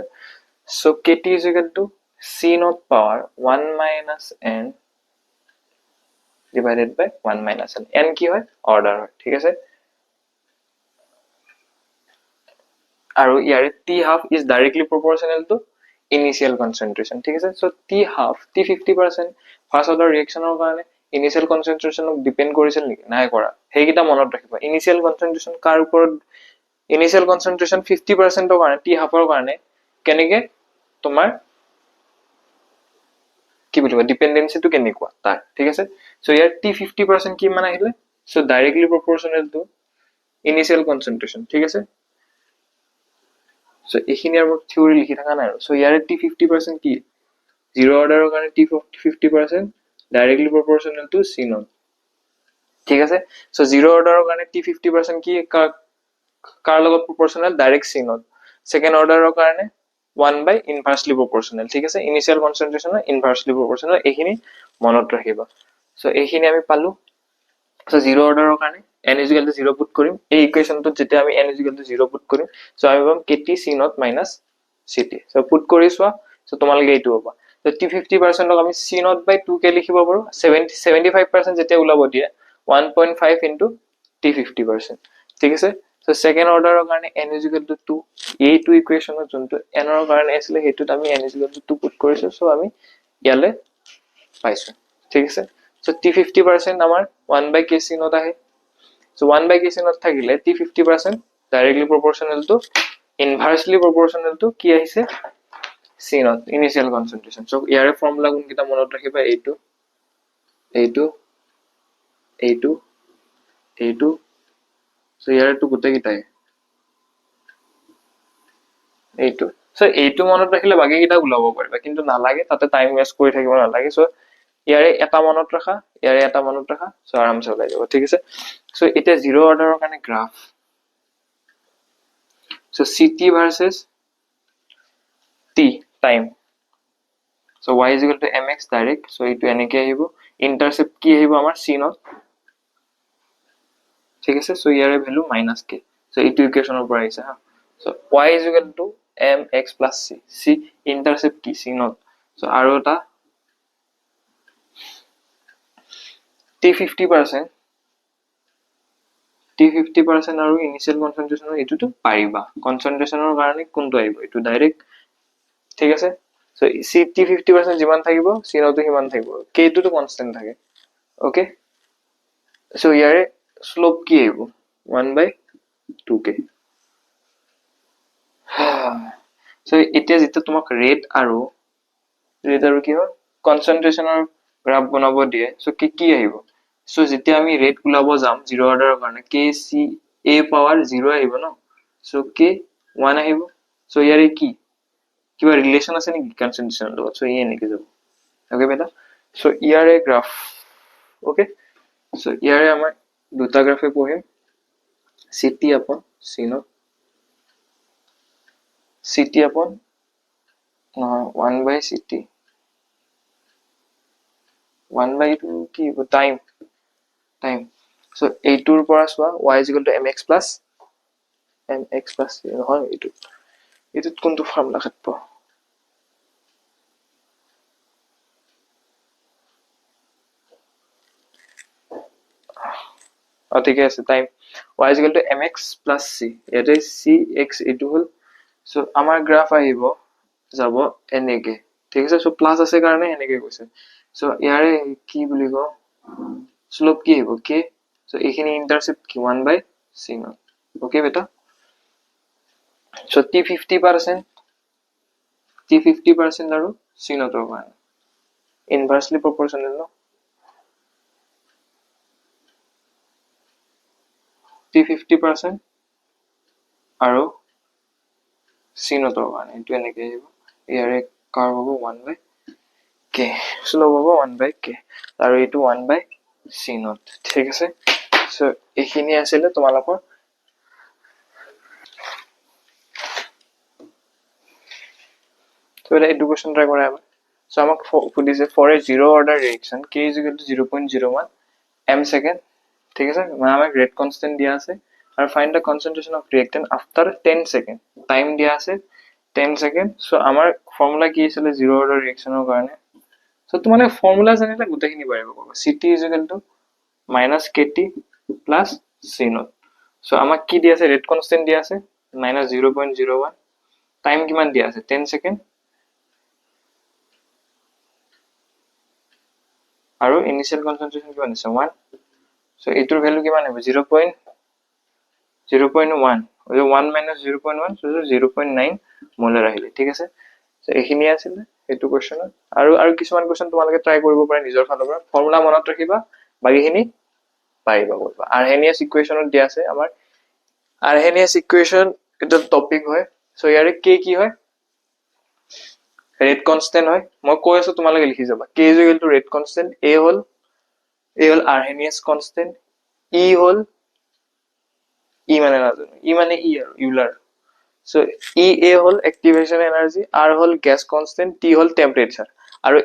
চ' KT is equal to C naught power 1 minus n divided by 1 minus n. n কি হয়? অৰ্ডাৰ হয়, ঠিক আছে। আৰু ইয়াৰে T half is directly proportional to initial concentration, ঠিক আছে। So' T half, T 50% first order ৰিয়েকশ্যনৰ কাৰণে ইনিচিয়েল কনচেন্ট্ৰেশ্যনক ডিপেণ্ড কৰিছিল নেকি? নাই কৰা। সেইকেইটা মনত ৰাখিবা। ইনিচিয়েল কনচেন্ট্ৰেশ্যন কাৰ ওপৰত? ইনিচিয়েল কনচেন্ট্ৰেশ্যন 50%ৰ কাৰণে T হাফৰ কাৰণে কেনেকে তোমাৰ কি বুলি কয় ডিপেন্ডেন্সিটো কেনেকুৱা তাৰ, ঠিক আছে। চ' ইয়াৰ T 50% কিমান আহিলে? চ' ডাইৰেক্টলি প্ৰপৰ্চনেল টু ইনিচিয়েল কনচেন্ট্ৰেশ্যন, ঠিক আছে। চ' এইখিনি আৰু থিয়ৰি লিখি থকা নাই আৰু। চ' ইয়াৰে T 50% কি? জিৰ' অৰ্ডাৰৰ কাৰণে T 50% directly proportional to C naught, ঠিক আছে। চ' জিৰ' অৰ্ডাৰৰ কাৰণে T 50% কি কাৰ লগত proportional? Direct C naught। Second অৰ্ডাৰৰ কাৰণে 1 by ইনভাৰ্সলি প্ৰপৰ্চনেল, ঠিক আছে। ইনিচিয়েল কনচেন্ট্ৰেশ্যনৰ ইনভাৰ্সলি প্ৰপৰ্চনেল, এইখিনি মনত ৰাখিবা। চ' এইখিনি আমি পালো। চ' জিৰ' অৰ্ডাৰৰ কাৰণে n is equal to 0 put কৰিম। এই ইকুৱেশ্যনটোত যেতিয়া আমি n is equal to 0 put কৰিম, চ' আমি পাম KT C naught minus CT। চ' পুট কৰি চোৱা, চ' তোমালোকে এইটো পাবা। চ' T 50%ক আমি C naught by 2 কে লিখিব পাৰো। 75% যেতিয়া ওলাব দিয়ে 1.5 into T 50%, ঠিক আছে। চ' ছেকেণ্ড অৰ্ডাৰৰ কাৰণে n is equal to 2। এইটো ইকুৱেশ্যনত যোনটো n ৰ কাৰণে আছিলে সেইটোত আমি n is equal to 2 put কৰিছো। চ' আমি ইয়ালে পাইছো, ঠিক আছে। চ' T 50% আমাৰ 1 by K C naught আহে। So' 1 by K C naught থাকিলে T 50% directly proportional to inversely proportional to কি আহিছে? C naught, initial concentration. So' ইয়াৰে ফৰ্মুলা কোনকেইটা মনত ৰাখিবা? এইটো, এইটো, এইটো, এইটো। চ' ইয়াৰেতো গোটেইকেইটাই এইটো। চ' এইটো মনত ৰাখিলে বাকী কেইটা ওলাব পাৰিবা, কিন্তু নালাগে তাতে টাইম ৱেষ্ট কৰি থাকিব নালাগে। চ' ইয়াৰে এটা মনত ৰাখা, ইয়াৰে এটা মনত ৰাখা, চ' আৰামছে ওলাই যাব, ঠিক আছে। চ' এতিয়া জিৰ' অৰ্ডাৰৰ কাৰণে graph. So' CT versus T time. So' y is equal to mx direct. So' এইটো এনেকে আহিব। ইণ্টাৰচেপ্ট কি আহিব আমাৰ? C naught, ঠিক আছে। চ' ইয়াৰে ভেলু মাইনাছ কে। চ' এইটো ইকুৱেশ্যনৰ পৰা আহিছে হা। চ' y is equal to mx plus c। c intercept কি? C naught। চ' আৰু এটা T 50%, T 50% আৰু ইনিচিয়েল কনচেন্ট্ৰেশ্যনৰ এইটোতো পাৰিবা। কনচেন্ট্ৰেশ্যনৰ কাৰণে কোনটো আহিব? এইটো ডাইৰেক্ট, ঠিক আছে। চ' T 50% যিমান থাকিব C naught সিমান থাকিব। Kটোতো কনষ্টেণ্ট থাকে, অ'কে। চ' ইয়াৰে শ্লোপ কি আহিব? 1 by 2K। চ' এতিয়া যেতিয়া তোমাক ৰেট আৰু কি হয় কনচেন্ট্ৰেশ্যনৰ গ্ৰাফ বনাব দিয়ে, চ' কি আহিব? চ' যেতিয়া আমি ৰেট ওলাব যাম জিৰ' অৰ্ডাৰৰ কাৰণে K C A পাৱাৰ 0 আহিব ন। চ' K 1 আহিব। চ' ইয়াৰে কি কিবা ৰিলেশ্যন আছে নেকি কনচেন্ট্ৰেশ্যনৰ লগত? চ' এনেকে যাব, অ'কে বেটা। চ' ইয়াৰে গ্ৰাফ, অ'কে। চ' ইয়াৰে আমাৰ দুটা গ্ৰাফে পঢ়িম, CT আপন C naught, CT আপন নহয় 1 by CT, 1 by কি টাইম, টাইম। চ' এইটোৰ পৰা চোৱা y is equal to mx plus নহয় এইটোত কোনটো ফৰ্মুলা খাটব? ঠিকে আছে। Time y is equal to mx plus c। ইয়াতে cx এইটো হ'ল। চ' আমাৰ গ্ৰাফ আহিব যাব এনেকে, ঠিক আছে। চ' প্লাছ আছে কাৰণে এনেকে গৈছে। চ' ইয়াৰে কি বুলি কওঁ শ্লোপ কি আহিব? K। চ' এইখিনি ইণ্টাৰচেপ্ট কি? 1 by C naught, অ'কে বেটা। চ' T 50% আৰু C naught ৰ কাৰণে ইনভাৰ্সলি প্ৰপৰ্চনেল ন। T 50% আৰু C naught ৰ কাৰণে এইটো এনেকে আহিব। ইয়াৰে কাৰ্ভ হ'ব 1 by K, শ্লোপ হ'ব 1 by K, আৰু এইটো 1 by C naught, ঠিক আছে। চ' এইখিনি আছিলে তোমালোকৰ। চ' এইটো কুৱেশ্যন ট্ৰাই কৰা এবাৰ। চ' আমাক সুধিছে for a zero' order reaction K is equal to 0.01 m second ঠিক আছে মানে আমাক রেট কনস্ট্যান্ট দিয়া আছে আর find the concentration of reactant after 10 second time দিয়া আছে 10 সেকেন্ড সো আমাৰ ফৰ্মুলা কি আছিল জিৰ' অৰ্ডাৰ ৰিঅ্যাকশনৰ কাৰণে সো তোমালে ফৰ্মুলা জানিলে গোটেইখিনি পাৰিব ক'ব CT minus KT plus C naught so আমাক কি দিয়া আছে রেট কনস্ট্যান্ট দিয়া আছে -0.01 টাইম কিমান দিয়া আছে 10 সেকেন্ড আৰু ইনিশিয়াল কনসেন্ট্ৰেশন কিমান আছে 1 সো এটোৰ ভ্যালু কিমান হ'ব 0.01 1 minus 0.1 so 0.9 মোলাৰ আহিলে ঠিক আছে সো এইখিনি আছিল এটো কোৱেশ্চন আৰু কিছুমান কোৱেশ্চন তোমালোকে ট্ৰাই কৰিব পাৰে নিজৰ ফালৰ পৰা ফৰ্মুলা মনত ৰাখিবা বাকিখিনি পাৰিবা কৰিবা আৰ্হেনিয়াছ ইকুৱেশ্যনত দিয়া আছে আমাৰ আৰ্হেনিয়াছ ইকুৱেশ্যন এটা টপিক হয় সো ইয়াৰে কে কি হয় রেট কনস্ট্যান্ট হয় মই কৈ আছো তোমালোকে লিখি যাবা k is equal to rate constant a হল আৰ্হেনিয়াছ কনস্ট্যান্ট e হল ই মানে নাজানো ই মানে ই আৰু ইউলাৰ সো ই এ হল এক্টিভেশন এনাৰ্জি আৰ হল গ্যাস কনস্ট্যান্ট টি হল টেম্পাৰেচাৰ আৰু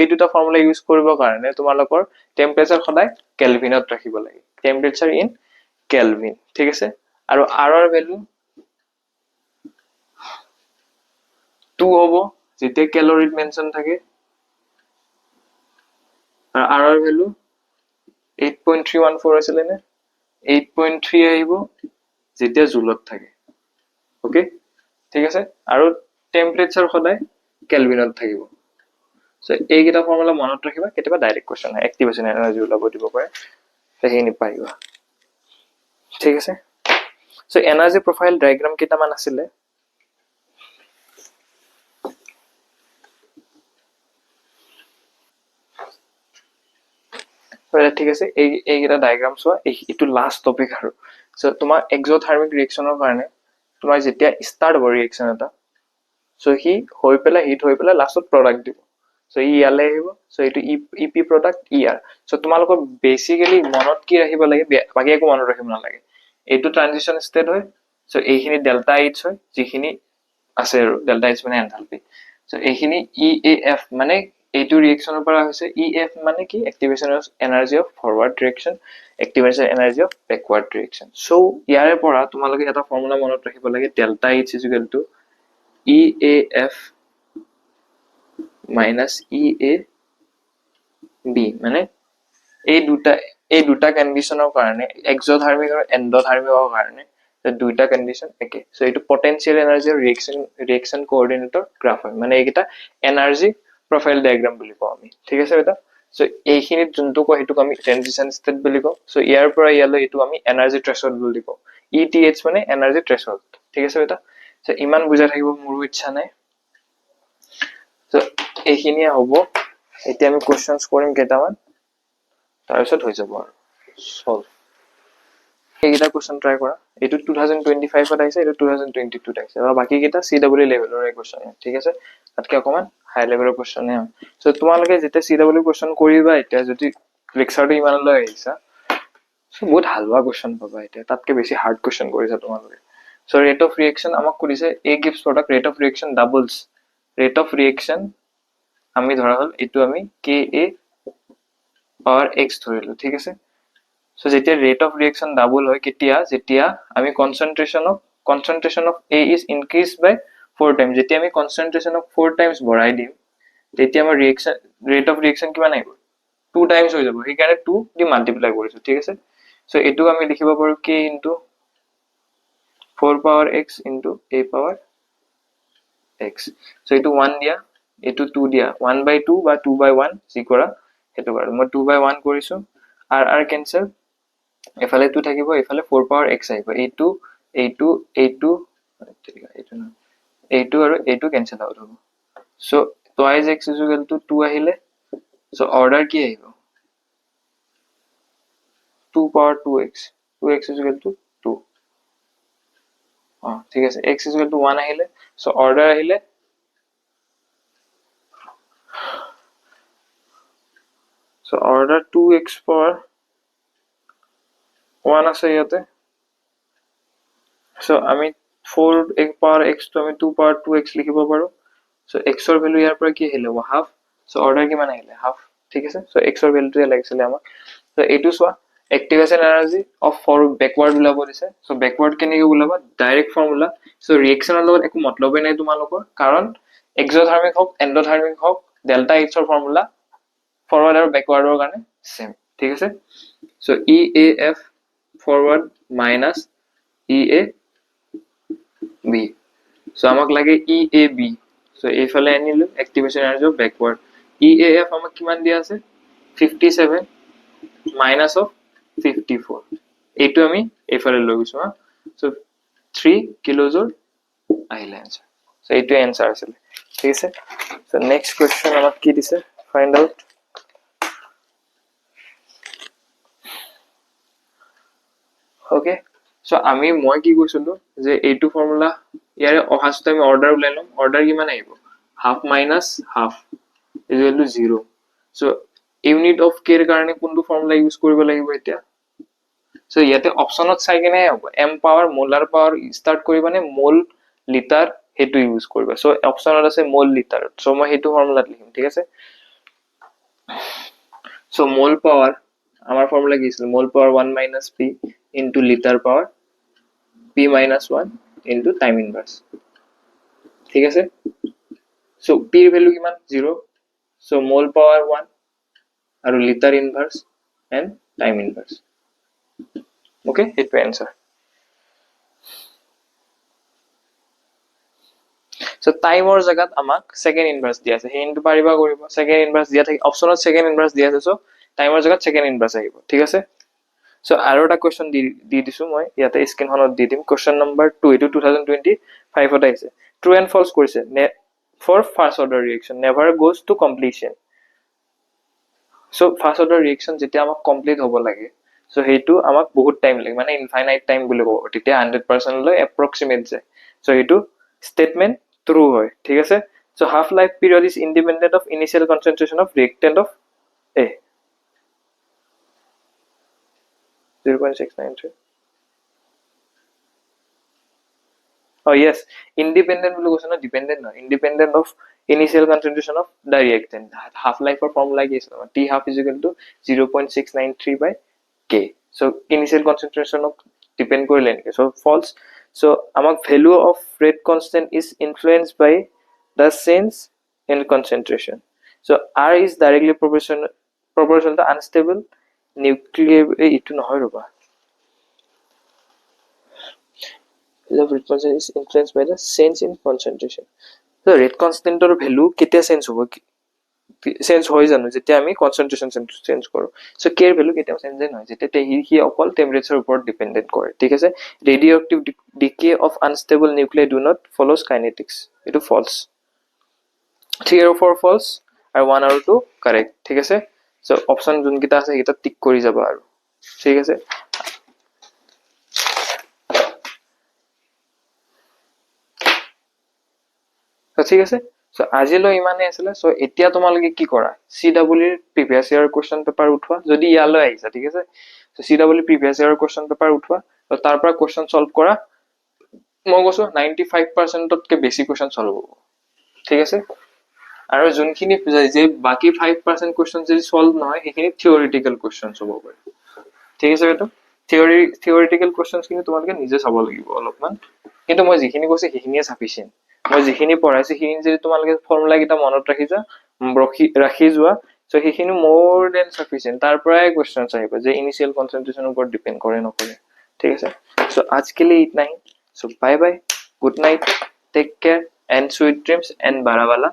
এই দুটা ফৰ্মুলা ইউজ কৰিব কাৰণে তোমালোকৰ টেম্পাৰেচাৰ সদায় কেলভিনত ৰাখিব লাগে টেম্পাৰেচাৰ ইন কেলভিন ঠিক আছে আৰু r ৰ ভ্যালু 2 হ'ব যেতিয়া ক্যালোৰিত মেনশন থাকে আৰু r ৰ ভ্যালু 8.314 আছিল নে 8.3 আহিব যেতিয়া জুলত থাকে ওকে ঠিক আছে আৰু টেম্পাৰেচাৰ সদায় কেলভিনত থাকিব সো এইকেইটা ফৰ্মুলা মনত ৰাখিবা কেতিয়াবা ডাইৰেক্ট কোৱেশ্চন হয় এক্টিভেশন এনাৰ্জি ওলাব দিব পাৰে সেইখিনি পাৰিবা ঠিক আছে সো এনাৰ্জি প্ৰফাইল ডায়াগ্ৰাম কেইটামান আছিলে ঠিক আছে এইকেইটা ডায়াগ্ৰাম চোৱা এইটো লাষ্ট টপিক আৰু সো তোমাৰ এক্সোথাৰ্মিক ৰিঅ্যাকশনৰ কাৰণে তোমাৰ যেতিয়া স্টাৰ্ট হ'ব ৰিঅ্যাকশন এটা সো হি হৈ পেলাই হিট হৈ পেলাই লাষ্টত প্ৰডাক্ট দিব সো ই ইয়ালে আহিব সো এইটো ইপি প্ৰডাক্ট ইয়াৰ সো তোমালোকৰ বেসিক্যালি মনত কি ৰাখিব লাগে বাকি একো মনত ৰাখিব নালাগে এইটো ট্ৰানজিশন ষ্টেট হয় সো এইখিনি ডেল্টা এইচ হয় যিখিনি আছে আৰু ডেল্টা এইচ মানে এনথালপি সো এইখিনি ইএএফ মানে এইটো ৰিঅ্যাকশনৰ পৰা হৈছে ইএফ মানে কি activation energy of forward direction activation energy of backward direction so ইয়াৰে পৰা তোমালোকে এটা ফৰ্মুলা মনত ৰাখিব লাগে delta H is equal to EAF minus EAB মানে এই দুটা কন্ডিশনৰ কাৰণে এক্সোথাৰ্মিক আৰু এন্ডোথাৰ্মিকৰ কাৰণে দুইটা কন্ডিশন একে সো এইটো পটেনশিয়াল এনাৰ্জি আৰু ৰিঅ্যাকশন কোঅৰ্ডিনেটৰ গ্ৰাফ হয় মানে এইটা এনাৰ্জি প্ৰফাইল ডায়াগ্ৰাম বুলি কওঁ আমি ঠিক আছে বেটা সো এইখিনিত যোনটো কয় হেতুক আমি ট্ৰানজিশন ষ্টেট বুলি কওঁ সো ইয়াৰ পৰা ইয়ালৈ এটো আমি এনাৰ্জি থ্ৰেশহোল্ড বুলি কওঁ ETH মানে এনাৰ্জি থ্ৰেশহোল্ড ঠিক আছে বেটা সো ইমান বুজা থাকিব মোৰ ইচ্ছা নাই সো এইখিনিয়ে হ'ব এতিয়া আমি কোৱেশ্চনছ কৰিম কেইটামান তাৰপিছত হৈ যাব আৰু সলভ এইটা কোৱেশ্চন ট্ৰাই কৰা এটো 2025 ত আহিছে এটো 2022 ত আহিছে আৰু বাকি কেইটা CW লেভেলৰ কোৱেশ্চন ঠিক আছে তাতকে অকমান হাই লেভেলৰ কোৱেশ্চন হে সো তোমালোকে যেতিয়া CW কোৱেশ্চন কৰিবা এতিয়া যদি লেকচাৰটো ইমানলৈ আহিছা সো বহুত হালৱা কোৱেশ্চন পাবা এতিয়া তাতকে বেছি হাৰ্ড কোৱেশ্চন কৰিছা তোমালোকে সো ৰেট অফ ৰিঅ্যাকশন আমাক কৰিছে A gives product rate of reaction doubles rate of reaction আমি ধৰা হল এটো আমি KA পাৱাৰ x ধৰিলো ঠিক আছে সো যেতিয়া ৰেট অফ ৰিঅ্যাকশন ডাবল হয় কেতিয়া যেতিয়া আমি কনসেন্ট্ৰেশন of A is increased by 4 times যেতিয়া আমি কনসেন্ট্ৰেশন অফ 4 times বঢ়াই দিম তেতিয়া আমাৰ ৰিঅ্যাকশন ৰেট অফ ৰিঅ্যাকশন কিমান আহিব 2 times হৈ যাব সেইকাৰণে 2 দি মাল্টিপ্লাই কৰিছো ঠিক আছে সো এটো আমি লিখিব পাৰো k * 4 power x into a power x so etu 1 dia etu 2 dia 1/2 বা 2/1 যি কৰা হেতু কৰা মই 2/1 কৰিছো r cancel এফালে 2 থাকিব এফালে 4 power x আহিব a2 আৰু a2 cancel out হ'ব so twice x is equal to 2 আহিলে so order কি আহিব 2 power 2x 2x is equal to 2 ঠিক আছে x is equal to 1 আহিলে so order আহিলে so order 2x power 1 আছে ইয়াতে so আমি 4 power x তো আমি 2 power 2x লিখিব পাৰো so x ৰ ভ্যালু ইয়াৰ পৰা কি আহিলে হাফ so order কিমান আহিলে হাফ ঠিক আছে so x ৰ ভ্যালুটো লাগিছিলে আমাক So এইটো চোৱা activation energy of for backward ওলাব দিছে so backward কেনেকৈ ওলাবা ডাইৰেক্ট ফৰ্মুলা so reaction লগত একো মতলবেই নাই তোমালোকৰ কাৰণ exothermic হওক endothermic হওক delta H ৰ ফৰ্মুলা ফৰৱাৰ্ড আৰু বেকৱাৰ্ডৰ কাৰণে সেম ঠিক আছে so EAF forward minus EAB so আমাক লাগে EAB so এইফালে আনিলো activation energy of backward EAF আমাক কিমান দিয়া আছে 57 minus of 54 এইটো আমি এইফালে লৈ গৈছো so 3 কিলোজুল আহিলে आंसर so এইটো आंसर আছিল ঠিক আছে so next question আমাক কি দিছে find out okay so আমি মই কি কৈছিলো যে এইটো ফৰ্মুলা ইয়াৰে অহাসতে আমি অৰ্ডাৰ উলাই লম অৰ্ডাৰ কিমান আহিব half minus half equal to 0 so unit of কেৰ কাৰণে কোনটো ফৰ্মুলা ইউজ কৰিব লাগিব এতিয়া so ইয়াতে অপচনত চাই কেনে হ'ব m power molar power start কৰিবানে মোল লিটাৰ হেতু ইউজ কৰিবা so অপচনত আছে মোল লিটাৰ so মই হেতু ফৰ্মুলাত লিখিম ঠিক আছে so মোল পাৱাৰ আমাৰ ফৰ্মুলা কি আছিল মোল power 1 minus p into liter power p minus 1 into time inverse ঠিক আছে so p এর ভ্যালু কিমান 0 so mole power 1 আৰু liter inverse and time inverse okay এটা आंसर so time or জায়গাত আমাক second inverse দিয়া আছে হেইনটো পারিবা কৰিব second inverse দিয়া থাকে অপচনত second inverse দিয়া আছে so time or জায়গাত second inverse আহিব ঠিক আছে so আৰু এটা কোৱেশ্চন দি দিছো মই ইয়াতে স্ক্ৰিনখনত দি দিম কোৱেশ্চন নম্বৰ 2 এটো 2025 ত আহিছে ট্ৰু এণ্ড ফলস কৰিছে for first order reaction never goes to completion so first order reaction যেতিয়া আমাক কমপ্লিট হ'ব লাগে so হেইটো আমাক বহুত টাইম লাগে মানে ইনফাইনাইট টাইম বুলি ক'ব তেতিয়া 100% লৈ এপ্ৰক্সিমেট যায় so হেইটো স্টেটমেন্ট ট্ৰু হয় ঠিক আছে so half life period is independent of initial concentration of reactant of A 0.693 oh yes independent বুলি কৈছ না dependent নহয় independent of initial concentration of the reactant half life or formula কি আছে T half is equal to 0.693 by K so initial concentration of depend কৰিলে নেকি so false so আমাক value of rate constant is influenced by the change in concentration so R is directly proportional to unstable nuclear itu নহয় ৰবা the rate constant is influenced by the change in concentration so rate constant or value কেতিয়া change হ'ব change হৈ জানো যেতিয়া আমি concentration change কৰো so কেৰ ভ্যালু কেতিয়া চেঞ্জ নহয় যেতিয়া হি অকল টেম্পাৰেচাৰ ওপৰত ডিপেন্ডেন্ট কৰে ঠিক আছে radioactive decay of unstable nuclei do not follows kinetics ইটো ফলস 3 আৰু 4 ফলস আৰু 1 আৰু 2 কাৰেক্ট ঠিক আছে সো অপশন যোন কিটা আছে এটা টিক কৰি যাবা আৰু ঠিক আছে তো ঠিক আছে সো আজিলৈ ইমানে আছিল সো এতিয়া তোমালকে কি কৰা সিডব্লিউ এৰ প্ৰিভিয়াস ইয়াৰ কোশ্চেন পেপাৰ উঠোৱা যদি ইয়ালৈ আহিছা ঠিক আছে সো সিডব্লিউ প্ৰিভিয়াস ইয়াৰ কোশ্চেন পেপাৰ উঠোৱা তো তাৰ পৰা কোশ্চেন সলভ কৰা মই কৈছো 95% তকৈ বেছি কোশ্চেন সলভ হ'ব ঠিক আছে আৰু যোনখিনি যে বাকি 5% কোশ্চেন যদি সলভ নহয় হেখিনি থিওৰিটিক্যাল কোশ্চেনস হ'ব পাৰে ঠিক আছে বেটা থিওৰিটিক্যাল কোশ্চেনস কিন্তু তোমালকে নিজে চাব লাগিব অলপমান কিন্তু মই যিখিনি কৈছে হেখিনিয়ে সাফিসিয়েন্ট মই যিখিনি পঢ়াইছে হেখিনি যদি তোমালকে ফৰ্মুলা কিটা মনত ৰাখি যোৱা সো হেখিনি মোৰ দেন সাফিসিয়েন্ট তাৰ পৰাই কোশ্চেনস আহিব যে ইনিশিয়াল কনসেন্ট্ৰেশন ওপৰত ডিপেন্ড কৰে নকৰে ঠিক আছে সো आज के लिए इतना ही so bye bye good night take care and sweet dreams and बारावाला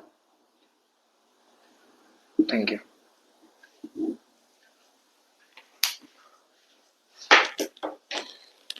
थैंक यू